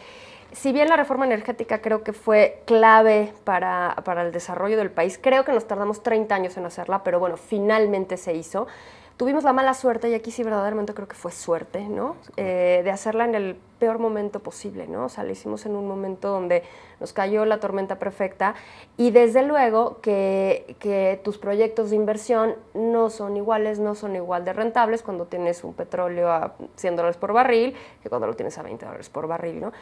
si bien la reforma energética creo que fue clave para el desarrollo del país, creo que nos tardamos 30 años en hacerla, pero bueno, finalmente se hizo. Tuvimos la mala suerte, y aquí sí verdaderamente creo que fue suerte, ¿no? De hacerla en el peor momento posible, ¿no? O sea, la hicimos en un momento donde nos cayó la tormenta perfecta, y desde luego que tus proyectos de inversión no son iguales, no son igual de rentables cuando tienes un petróleo a $100 por barril que cuando lo tienes a $20 por barril, ¿no?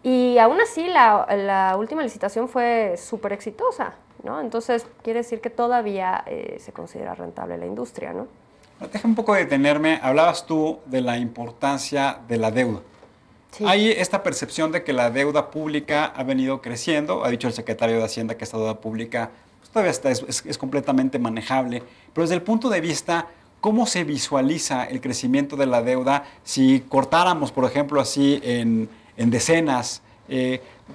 Y aún así la última licitación fue súper exitosa, ¿no? Entonces quiere decir que todavía se considera rentable la industria, ¿no? Déjame un poco detenerme. Hablabas tú de la importancia de la deuda. Sí. Hay esta percepción de que la deuda pública ha venido creciendo. Ha dicho el secretario de Hacienda que esta deuda pública pues, todavía es completamente manejable. Pero desde el punto de vista, ¿cómo se visualiza el crecimiento de la deuda si cortáramos, por ejemplo, así en decenas?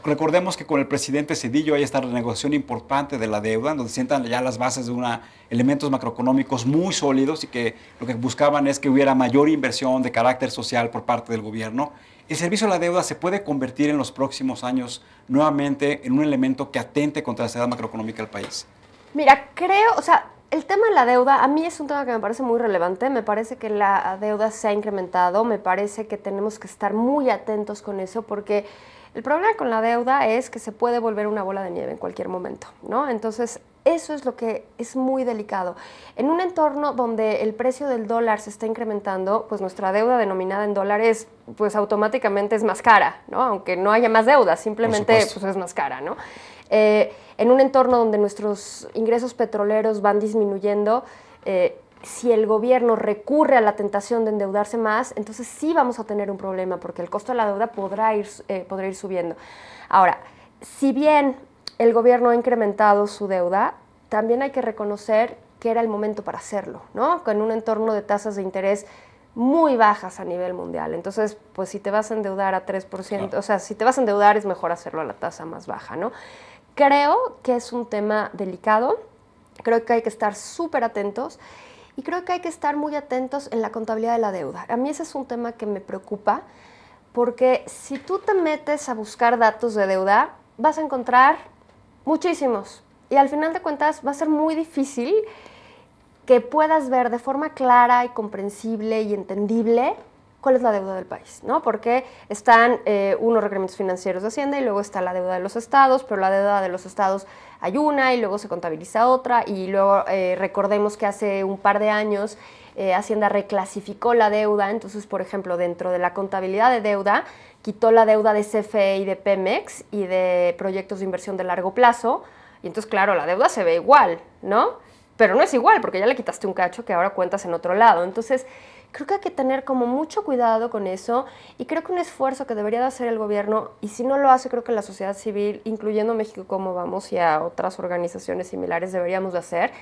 Recordemos que con el presidente Zedillo hay esta renegociación importante de la deuda, donde sientan ya las bases de elementos macroeconómicos muy sólidos y que lo que buscaban es que hubiera mayor inversión de carácter social por parte del gobierno. El servicio a la deuda se puede convertir en los próximos años nuevamente en un elemento que atente contra la estabilidad macroeconómica del país. Mira, creo, o sea, el tema de la deuda a mí es un tema que me parece muy relevante. Me parece que la deuda se ha incrementado, me parece que tenemos que estar muy atentos con eso, porque el problema con la deuda es que se puede volver una bola de nieve en cualquier momento, ¿no? Entonces, eso es lo que es muy delicado. En un entorno donde el precio del dólar se está incrementando, pues nuestra deuda denominada en dólares, pues automáticamente es más cara, ¿no? Aunque no haya más deuda, simplemente pues es más cara, ¿no? En un entorno donde nuestros ingresos petroleros van disminuyendo, si el gobierno recurre a la tentación de endeudarse más, entonces sí vamos a tener un problema, porque el costo de la deuda podrá ir subiendo. Ahora, si bien el gobierno ha incrementado su deuda, también hay que reconocer que era el momento para hacerlo, ¿no? Con un entorno de tasas de interés muy bajas a nivel mundial. Entonces, pues si te vas a endeudar a 3%, claro. O sea, si te vas a endeudar es mejor hacerlo a la tasa más baja, ¿no? Creo que es un tema delicado, creo que hay que estar súper atentos. Y creo que hay que estar muy atentos en la contabilidad de la deuda. A mí ese es un tema que me preocupa, porque si tú te metes a buscar datos de deuda, vas a encontrar muchísimos. Y al final de cuentas va a ser muy difícil que puedas ver de forma clara y comprensible y entendible cuál es la deuda del país, ¿no? Porque están unos requerimientos financieros de Hacienda y luego está la deuda de los estados, pero la deuda de los estados hay una y luego se contabiliza otra, y luego recordemos que hace un par de años Hacienda reclasificó la deuda. Entonces, por ejemplo, dentro de la contabilidad de deuda, quitó la deuda de CFE y de Pemex y de proyectos de inversión de largo plazo, y entonces, claro, la deuda se ve igual, ¿no? Pero no es igual, porque ya le quitaste un cacho que ahora cuentas en otro lado. Entonces, creo que hay que tener como mucho cuidado con eso, y creo que un esfuerzo que debería de hacer el gobierno, y si no lo hace, creo que la sociedad civil, incluyendo México Cómo Vamos y a otras organizaciones similares, deberíamos de hacer,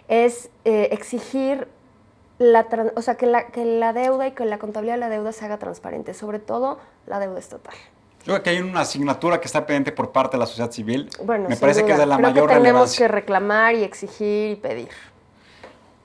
es exigir que la deuda y que la contabilidad de la deuda se haga transparente, sobre todo la deuda estatal. Creo que hay una asignatura que está pendiente por parte de la sociedad civil. Bueno, me parece que es de la mayor relevancia. Tenemos que reclamar y exigir y pedir.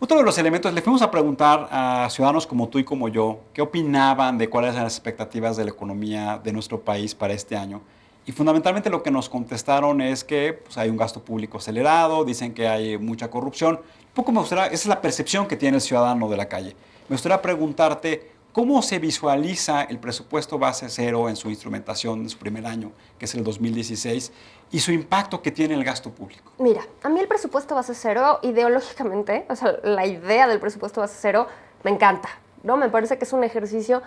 Otro de los elementos, le fuimos a preguntar a ciudadanos como tú y como yo qué opinaban de cuáles eran las expectativas de la economía de nuestro país para este año. Y fundamentalmente lo que nos contestaron es que pues, hay un gasto público acelerado, dicen que hay mucha corrupción. Un poco me gustaría, esa es la percepción que tiene el ciudadano de la calle. Me gustaría preguntarte, ¿cómo se visualiza el presupuesto base cero en su instrumentación en su primer año, que es el 2016, y su impacto que tiene el gasto público? Mira, a mí el presupuesto base cero, ideológicamente, o sea, la idea del presupuesto base cero me encanta, ¿no? Me parece que es un ejercicio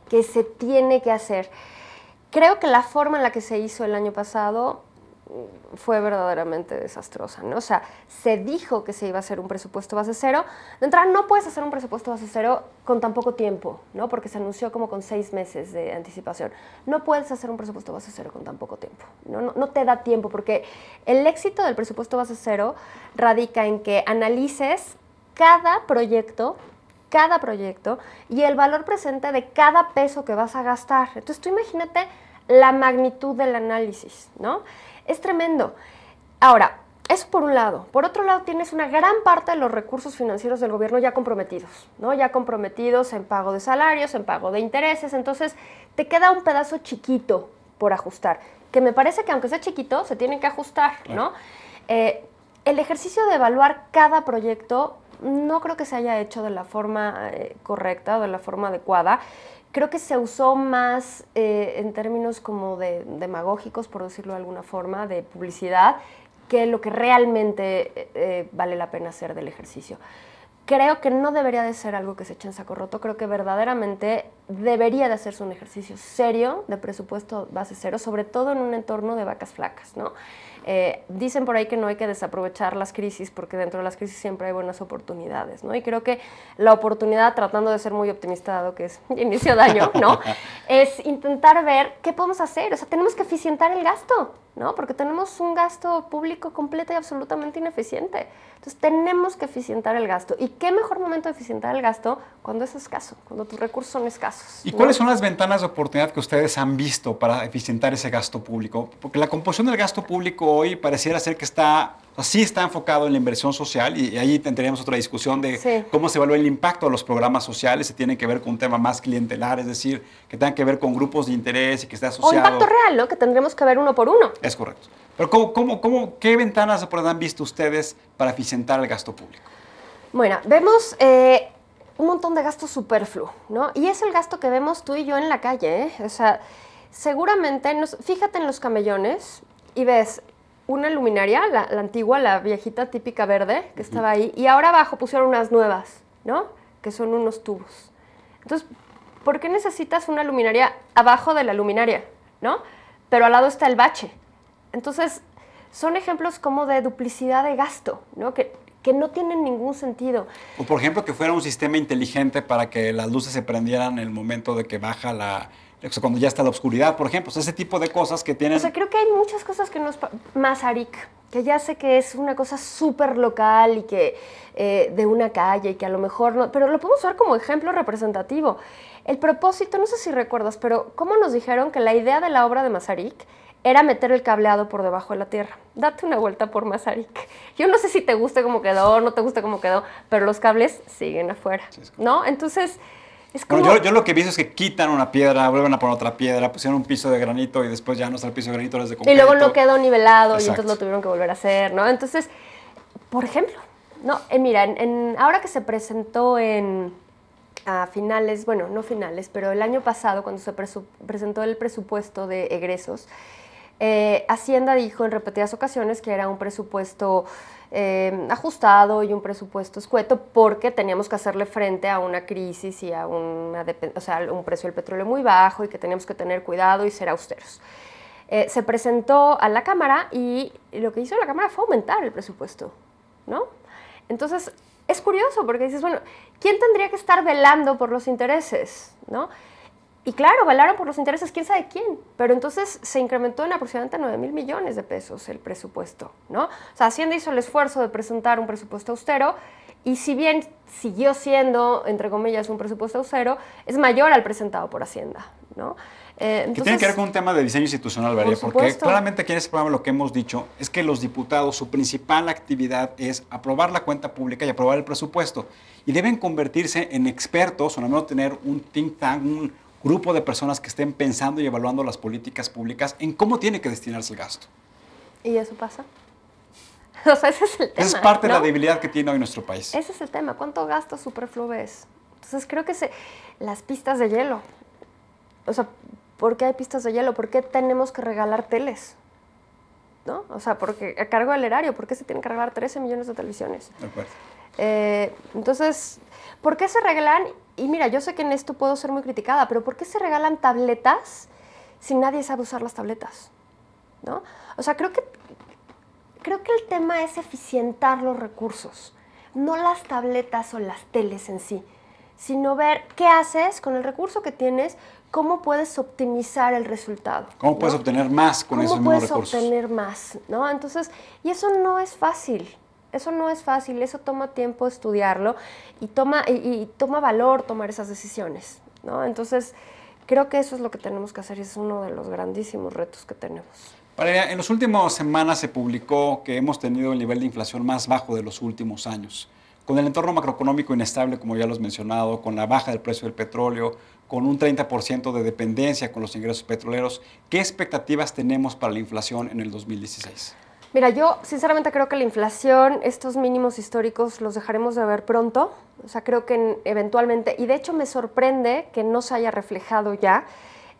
que se tiene que hacer. Creo que la forma en la que se hizo el año pasado fue verdaderamente desastrosa, ¿no? O sea, se dijo que se iba a hacer un presupuesto base cero. De entrada, no puedes hacer un presupuesto base cero con tan poco tiempo, ¿no? Porque se anunció como con 6 meses de anticipación. No puedes hacer un presupuesto base cero con tan poco tiempo, ¿no? No te da tiempo, porque el éxito del presupuesto base cero radica en que analices cada proyecto y el valor presente de cada peso que vas a gastar. Entonces, tú imagínate la magnitud del análisis, ¿no? Es tremendo. Ahora, eso por un lado. Por otro lado, tienes una gran parte de los recursos financieros del gobierno ya comprometidos, ¿no? Ya comprometidos en pago de salarios, en pago de intereses. Entonces, te queda un pedazo chiquito por ajustar, que me parece que aunque sea chiquito, se tiene que ajustar, ¿no? El ejercicio de evaluar cada proyecto no creo que se haya hecho de la forma correcta o de la forma adecuada. Creo que se usó más en términos como de demagógicos, por decirlo de alguna forma, de publicidad, que lo que realmente vale la pena hacer del ejercicio. Creo que no debería de ser algo que se eche en saco roto. Creo que verdaderamente debería de hacerse un ejercicio serio de presupuesto base cero, sobre todo en un entorno de vacas flacas, ¿no? Dicen por ahí que no hay que desaprovechar las crisis porque dentro de las crisis siempre hay buenas oportunidades, ¿no? Y creo que la oportunidad, tratando de ser muy optimista, dado que es inicio de año, ¿no? Es intentar ver qué podemos hacer. O sea, tenemos que eficientar el gasto, ¿no? Porque tenemos un gasto público completo y absolutamente ineficiente. Entonces, tenemos que eficientar el gasto. ¿Y qué mejor momento de eficientar el gasto cuando es escaso, cuando tus recursos son escasos? ¿Y cuáles son las ventanas de oportunidad que ustedes han visto para eficientar ese gasto público? Porque la composición del gasto público hoy pareciera ser que sí está enfocado en la inversión social y ahí tendríamos otra discusión de cómo se evalúa el impacto de los programas sociales, se tiene que ver con un tema más clientelar, es decir, que tenga que ver con grupos de interés y que esté asociado. O impacto real, ¿no? Que tendremos que ver uno por uno. Es correcto. Pero ¿qué ventanas de oportunidad han visto ustedes para eficientar el gasto público? Bueno, vemos un montón de gasto superfluo, ¿no? Y es el gasto que vemos tú y yo en la calle, ¿eh? O sea, seguramente, fíjate en los camellones y ves una luminaria, la antigua, la viejita típica verde que estaba ahí, y ahora abajo pusieron unas nuevas, ¿no? Que son unos tubos. Entonces, ¿por qué necesitas una luminaria abajo de la luminaria, ¿no? Pero al lado está el bache. Entonces, son ejemplos como de duplicidad de gasto, ¿no? Que no tienen ningún sentido. O, por ejemplo, que fuera un sistema inteligente para que las luces se prendieran en el momento de que baja o sea, cuando ya está la oscuridad, por ejemplo. O sea, ese tipo de cosas que tienen... O sea, creo que hay muchas cosas que nos... Mazarik, que ya sé que es una cosa súper local y que de una calle y que a lo mejor no... Pero lo podemos usar como ejemplo representativo. El propósito, no sé si recuerdas, pero ¿cómo nos dijeron que la idea de la obra de Mazarik era meter el cableado por debajo de la tierra? Date una vuelta por Mazarik. Yo no sé si te gusta cómo quedó o no te gusta cómo quedó, pero los cables siguen afuera, ¿no? Entonces, es como... Bueno, yo lo que he visto es que quitan una piedra, vuelven a poner otra piedra, pusieron un piso de granito y después ya no está el piso de granito, es de concreto. Y luego no quedó nivelado. Exacto. Y entonces lo tuvieron que volver a hacer, ¿no? Entonces, por ejemplo, no, mira, ahora que se presentó a finales, bueno, no finales, pero el año pasado, cuando se presentó el presupuesto de egresos, Hacienda dijo en repetidas ocasiones que era un presupuesto ajustado y un presupuesto escueto porque teníamos que hacerle frente a una crisis y a un precio del petróleo muy bajo y que teníamos que tener cuidado y ser austeros. Se presentó a la Cámara y lo que hizo la Cámara fue aumentar el presupuesto, ¿no? Entonces, es curioso porque dices, bueno, ¿quién tendría que estar velando por los intereses, ¿no? Y claro, velaron por los intereses, quién sabe quién, pero entonces se incrementó en aproximadamente 9,000 millones de pesos el presupuesto, ¿no? O sea, Hacienda hizo el esfuerzo de presentar un presupuesto austero y si bien siguió siendo, entre comillas, un presupuesto austero, es mayor al presentado por Hacienda, ¿no? Entonces, que tiene que ver con un tema de diseño institucional, Valeria, porque claramente aquí en este programa lo que hemos dicho es que los diputados, su principal actividad es aprobar la cuenta pública y aprobar el presupuesto, y deben convertirse en expertos, o al menos tener un think tank, un grupo de personas que estén pensando y evaluando las políticas públicas en cómo tiene que destinarse el gasto. ¿Y eso pasa? O sea, ese es el tema. Esa es parte de la debilidad que tiene hoy nuestro país. Ese es el tema. ¿Cuánto gasto superfluo ves? Entonces, creo que las pistas de hielo. O sea, ¿por qué hay pistas de hielo? ¿Por qué tenemos que regalar teles? ¿No? O sea, porque a cargo del erario, ¿por qué se tienen que regalar 13 millones de televisiones? De acuerdo. Entonces, ¿por qué se regalan? Y mira, yo sé que en esto puedo ser muy criticada, pero ¿por qué se regalan tabletas si nadie sabe usar las tabletas? ¿No? O sea, creo que creo que el tema es eficientar los recursos, no las tabletas o las teles en sí, sino ver qué haces con el recurso que tienes, cómo puedes optimizar el resultado. ¿Cómo puedes obtener más con esos mismos recursos? ¿Cómo puedes obtener más? ¿No? Entonces, y eso no es fácil. Eso no es fácil, eso toma tiempo estudiarlo y toma valor tomar esas decisiones, ¿no? Entonces, creo que eso es lo que tenemos que hacer y es uno de los grandísimos retos que tenemos. Valeria, en las últimas semanas se publicó que hemos tenido el nivel de inflación más bajo de los últimos años. Con el entorno macroeconómico inestable, como ya lo has mencionado, con la baja del precio del petróleo, con un 30% de dependencia con los ingresos petroleros, ¿qué expectativas tenemos para la inflación en el 2016? Mira, yo sinceramente creo que la inflación, estos mínimos históricos los dejaremos de ver pronto. O sea, creo que eventualmente, y de hecho me sorprende que no se haya reflejado ya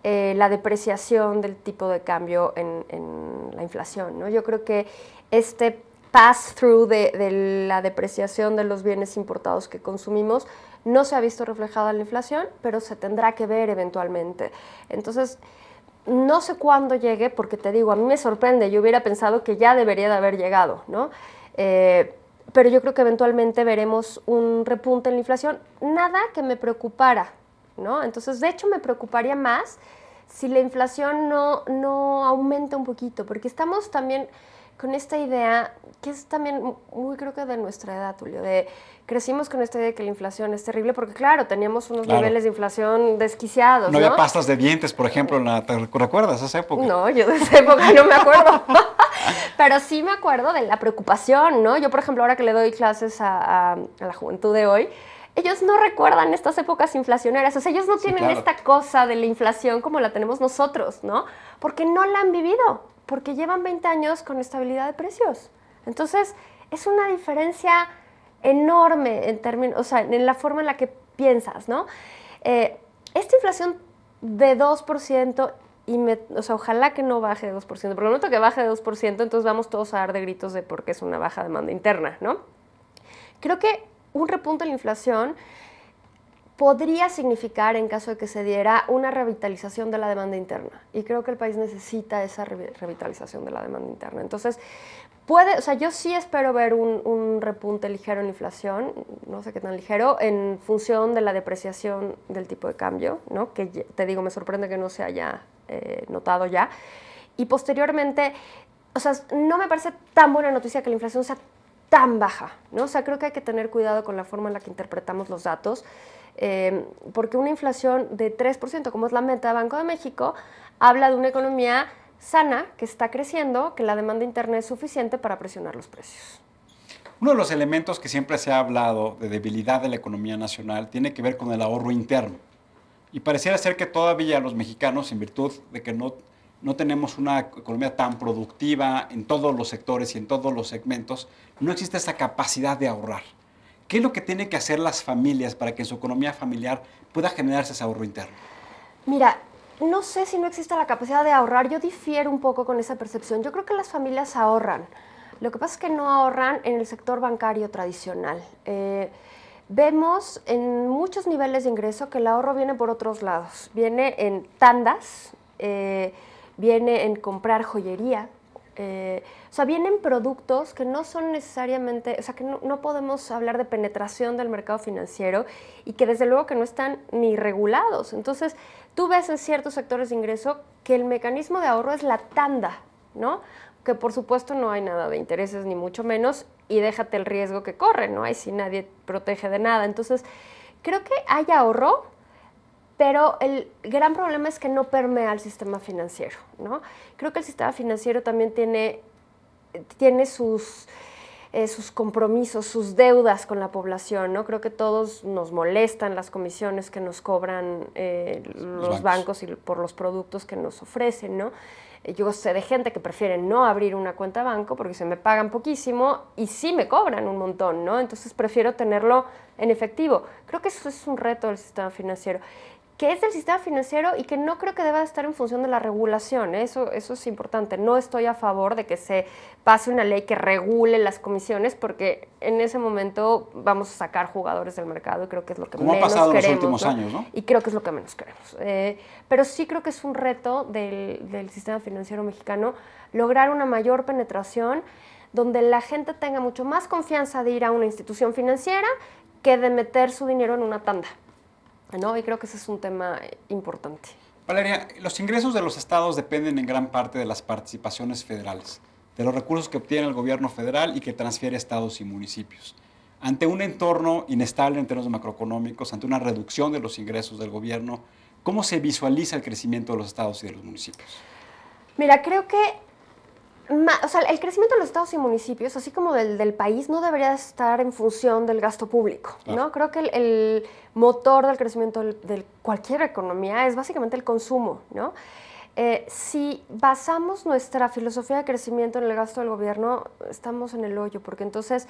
la depreciación del tipo de cambio en la inflación, ¿no? Yo creo que este pass-through de la depreciación de los bienes importados que consumimos no se ha visto reflejada en la inflación, pero se tendrá que ver eventualmente. Entonces, no sé cuándo llegue, porque te digo, a mí me sorprende, yo hubiera pensado que ya debería de haber llegado, ¿no? Pero yo creo que eventualmente veremos un repunte en la inflación, nada que me preocupara, ¿no? Entonces, de hecho, me preocuparía más si la inflación no aumenta un poquito, porque estamos también con esta idea, que es también muy creo que de nuestra edad, Tulio, crecimos con esta idea de que la inflación es terrible, porque claro, teníamos unos niveles de inflación desquiciados, ¿no? No había pastas de dientes, por ejemplo, ¿te recuerdas esa época? No, yo de esa época no me acuerdo. Pero sí me acuerdo de la preocupación, ¿no? Yo, por ejemplo, ahora que le doy clases a la juventud de hoy, ellos no recuerdan estas épocas inflacionarias, o sea, ellos no tienen esta cosa de la inflación como la tenemos nosotros, ¿no? Porque no la han vivido, porque llevan 20 años con estabilidad de precios. Entonces, es una diferencia enorme en términos, o sea, en la forma en la que piensas, ¿no? Esta inflación de 2%, o sea, ojalá que no baje de 2%, porque el momento que baje de 2%, entonces vamos todos a dar de gritos de porque es una baja demanda interna, ¿no? Creo que un repunte en la inflación podría significar, en caso de que se diera, una revitalización de la demanda interna. Y creo que el país necesita esa revitalización de la demanda interna. Entonces, o sea, yo sí espero ver un repunte ligero en la inflación, no sé qué tan ligero, en función de la depreciación del tipo de cambio, ¿no? Que te digo, me sorprende que no se haya notado ya. Y posteriormente, o sea, no me parece tan buena noticia que la inflación sea tan baja, ¿no? O sea, creo que hay que tener cuidado con la forma en la que interpretamos los datos, porque una inflación de 3%, como es la meta de Banco de México, habla de una economía sana, que está creciendo, que la demanda interna es suficiente para presionar los precios. Uno de los elementos que siempre se ha hablado de debilidad de la economía nacional tiene que ver con el ahorro interno. Y pareciera ser que todavía los mexicanos, en virtud de que no tenemos una economía tan productiva en todos los sectores y en todos los segmentos, no existe esa capacidad de ahorrar. ¿Qué es lo que tienen que hacer las familias para que en su economía familiar pueda generarse ese ahorro interno? Mira, no sé si no existe la capacidad de ahorrar. Yo difiero un poco con esa percepción. Yo creo que las familias ahorran. Lo que pasa es que no ahorran en el sector bancario tradicional. Vemos en muchos niveles de ingreso que el ahorro viene por otros lados. Viene en tandas, viene en comprar joyería. O sea, vienen productos que no son necesariamente, o sea, que no podemos hablar de penetración del mercado financiero y que desde luego que no están ni regulados. Entonces, tú ves en ciertos sectores de ingreso que el mecanismo de ahorro es la tanda, ¿no? Que por supuesto no hay nada de intereses ni mucho menos y déjate el riesgo que corre, ¿no? Ahí sí nadie protege de nada. Entonces, creo que hay ahorro, pero el gran problema es que no permea al sistema financiero, ¿no? Creo que el sistema financiero también tiene sus compromisos, sus deudas con la población, ¿no? Creo que todos nos molestan las comisiones que nos cobran los bancos y por los productos que nos ofrecen, ¿no? Yo sé de gente que prefiere no abrir una cuenta de banco porque se me pagan poquísimo y sí me cobran un montón, ¿no? Entonces prefiero tenerlo en efectivo. Creo que eso es un reto del sistema financiero, que es del sistema financiero y que no creo que deba estar en función de la regulación, ¿eh? Eso es importante. No estoy a favor de que se pase una ley que regule las comisiones porque en ese momento vamos a sacar jugadores del mercado y creo que es lo que menos queremos. Como ha pasado en los últimos años, ¿no? Y creo que es lo que menos queremos. Pero sí creo que es un reto del sistema financiero mexicano lograr una mayor penetración donde la gente tenga mucho más confianza de ir a una institución financiera que de meter su dinero en una tanda, ¿no? Y creo que ese es un tema importante. Valeria, los ingresos de los estados dependen en gran parte de las participaciones federales, de los recursos que obtiene el gobierno federal y que transfiere a estados y municipios. Ante un entorno inestable en términos macroeconómicos, ante una reducción de los ingresos del gobierno, ¿cómo se visualiza el crecimiento de los estados y de los municipios? Mira, creo que el crecimiento de los estados y municipios, así como del país, no debería estar en función del gasto público, ¿no? Creo que el motor del crecimiento de cualquier economía es básicamente el consumo, ¿no? Si basamos nuestra filosofía de crecimiento en el gasto del gobierno, estamos en el hoyo, porque entonces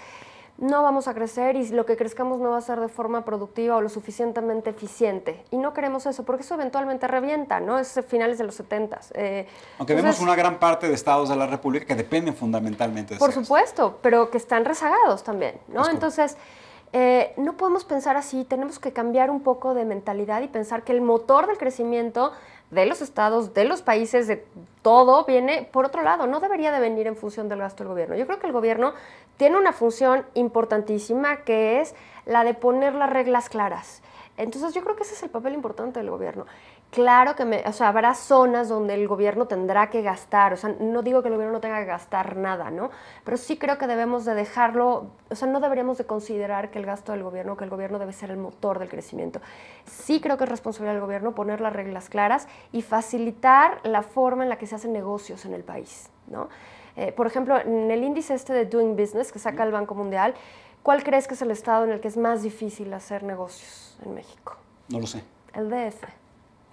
no vamos a crecer y lo que crezcamos no va a ser de forma productiva o lo suficientemente eficiente. Y no queremos eso, porque eso eventualmente revienta, ¿no? Es finales de los 70s. Aunque vemos una gran parte de estados de la República que dependen fundamentalmente de eso. Por supuesto, pero que están rezagados también, ¿no? Entonces, no podemos pensar así, tenemos que cambiar un poco de mentalidad y pensar que el motor del crecimiento de los estados, de los países, de todo, viene por otro lado. No debería de venir en función del gasto del gobierno. Yo creo que el gobierno tiene una función importantísima, que es la de poner las reglas claras. Entonces, yo creo que ese es el papel importante del gobierno. Claro que habrá zonas donde el gobierno tendrá que gastar, no digo que el gobierno no tenga que gastar nada, ¿no? Pero sí creo que debemos de dejarlo, no deberíamos de considerar que el gasto del gobierno, que el gobierno debe ser el motor del crecimiento. Sí creo que es responsabilidad del gobierno poner las reglas claras y facilitar la forma en la que se hacen negocios en el país, ¿no? Por ejemplo, en el índice de Doing Business que saca el Banco Mundial, ¿cuál crees que es el estado en el que es más difícil hacer negocios en México? No lo sé. El DF,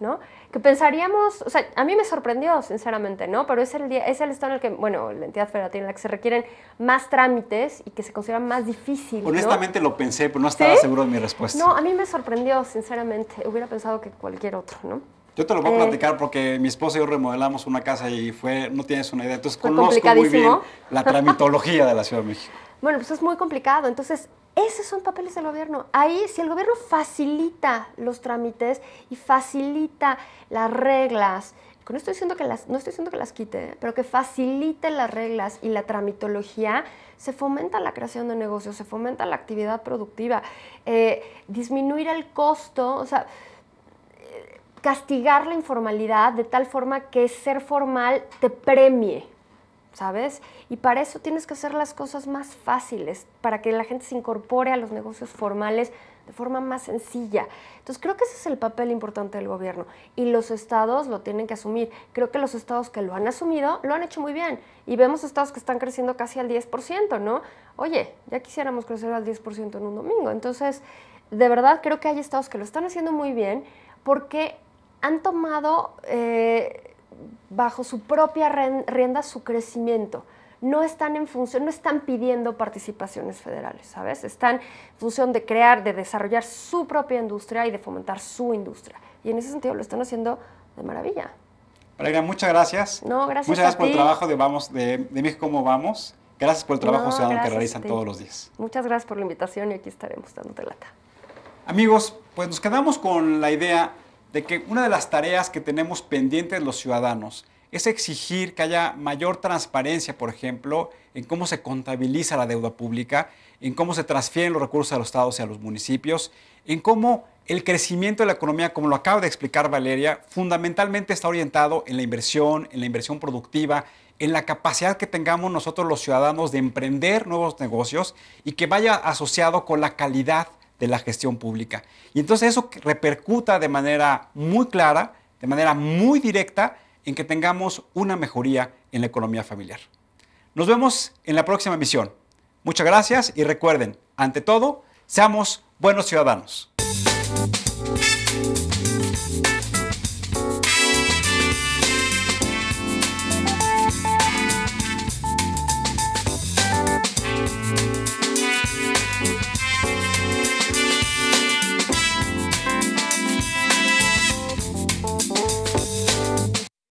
¿no? Que pensaríamos, a mí me sorprendió, sinceramente, ¿no? Pero es el estado en el que, bueno, la entidad federativa en la que se requieren más trámites y que se considera más difícil, ¿no? Honestamente lo pensé, pero no estaba seguro de mi respuesta. No, a mí me sorprendió, sinceramente. Hubiera pensado que cualquier otro, ¿no? Yo te lo voy a platicar porque mi esposa y yo remodelamos una casa y no tienes una idea. Entonces conozco muy bien la tramitología de la Ciudad de México. Bueno, pues es muy complicado. Entonces, esos son papeles del gobierno. Ahí, si el gobierno facilita los trámites y facilita las reglas, no estoy diciendo que las quite, pero que facilite las reglas y la tramitología, se fomenta la creación de negocios, se fomenta la actividad productiva, disminuir el costo, castigar la informalidad de tal forma que ser formal te premie, ¿sabes? Y para eso tienes que hacer las cosas más fáciles, para que la gente se incorpore a los negocios formales de forma más sencilla. Entonces, creo que ese es el papel importante del gobierno. Y los estados lo tienen que asumir. Creo que los estados que lo han asumido, lo han hecho muy bien. Y vemos estados que están creciendo casi al 10%, ¿no? Oye, ya quisiéramos crecer al 10% en un domingo. Entonces, de verdad, creo que hay estados que lo están haciendo muy bien porque han tomado bajo su propia rienda su crecimiento. No están en función, no están pidiendo participaciones federales, ¿sabes? Están en función de crear, de desarrollar su propia industria y de fomentar su industria. Y en ese sentido lo están haciendo de maravilla. Valeria, muchas gracias. No, gracias muchas gracias por el trabajo de México Cómo Vamos. Gracias por el trabajo ciudadano que realizan todos los días. Muchas gracias por la invitación y aquí estaremos dándote lata. Amigos, pues nos quedamos con la idea de que una de las tareas que tenemos pendientes los ciudadanos es exigir que haya mayor transparencia, por ejemplo, en cómo se contabiliza la deuda pública, en cómo se transfieren los recursos a los estados y a los municipios, en cómo el crecimiento de la economía, como lo acaba de explicar Valeria, fundamentalmente está orientado en la inversión productiva, en la capacidad que tengamos nosotros los ciudadanos de emprender nuevos negocios y que vaya asociado con la calidad de la gestión pública. Y entonces eso repercuta de manera muy clara, de manera muy directa, en que tengamos una mejoría en la economía familiar. Nos vemos en la próxima emisión. Muchas gracias y recuerden, ante todo, seamos buenos ciudadanos.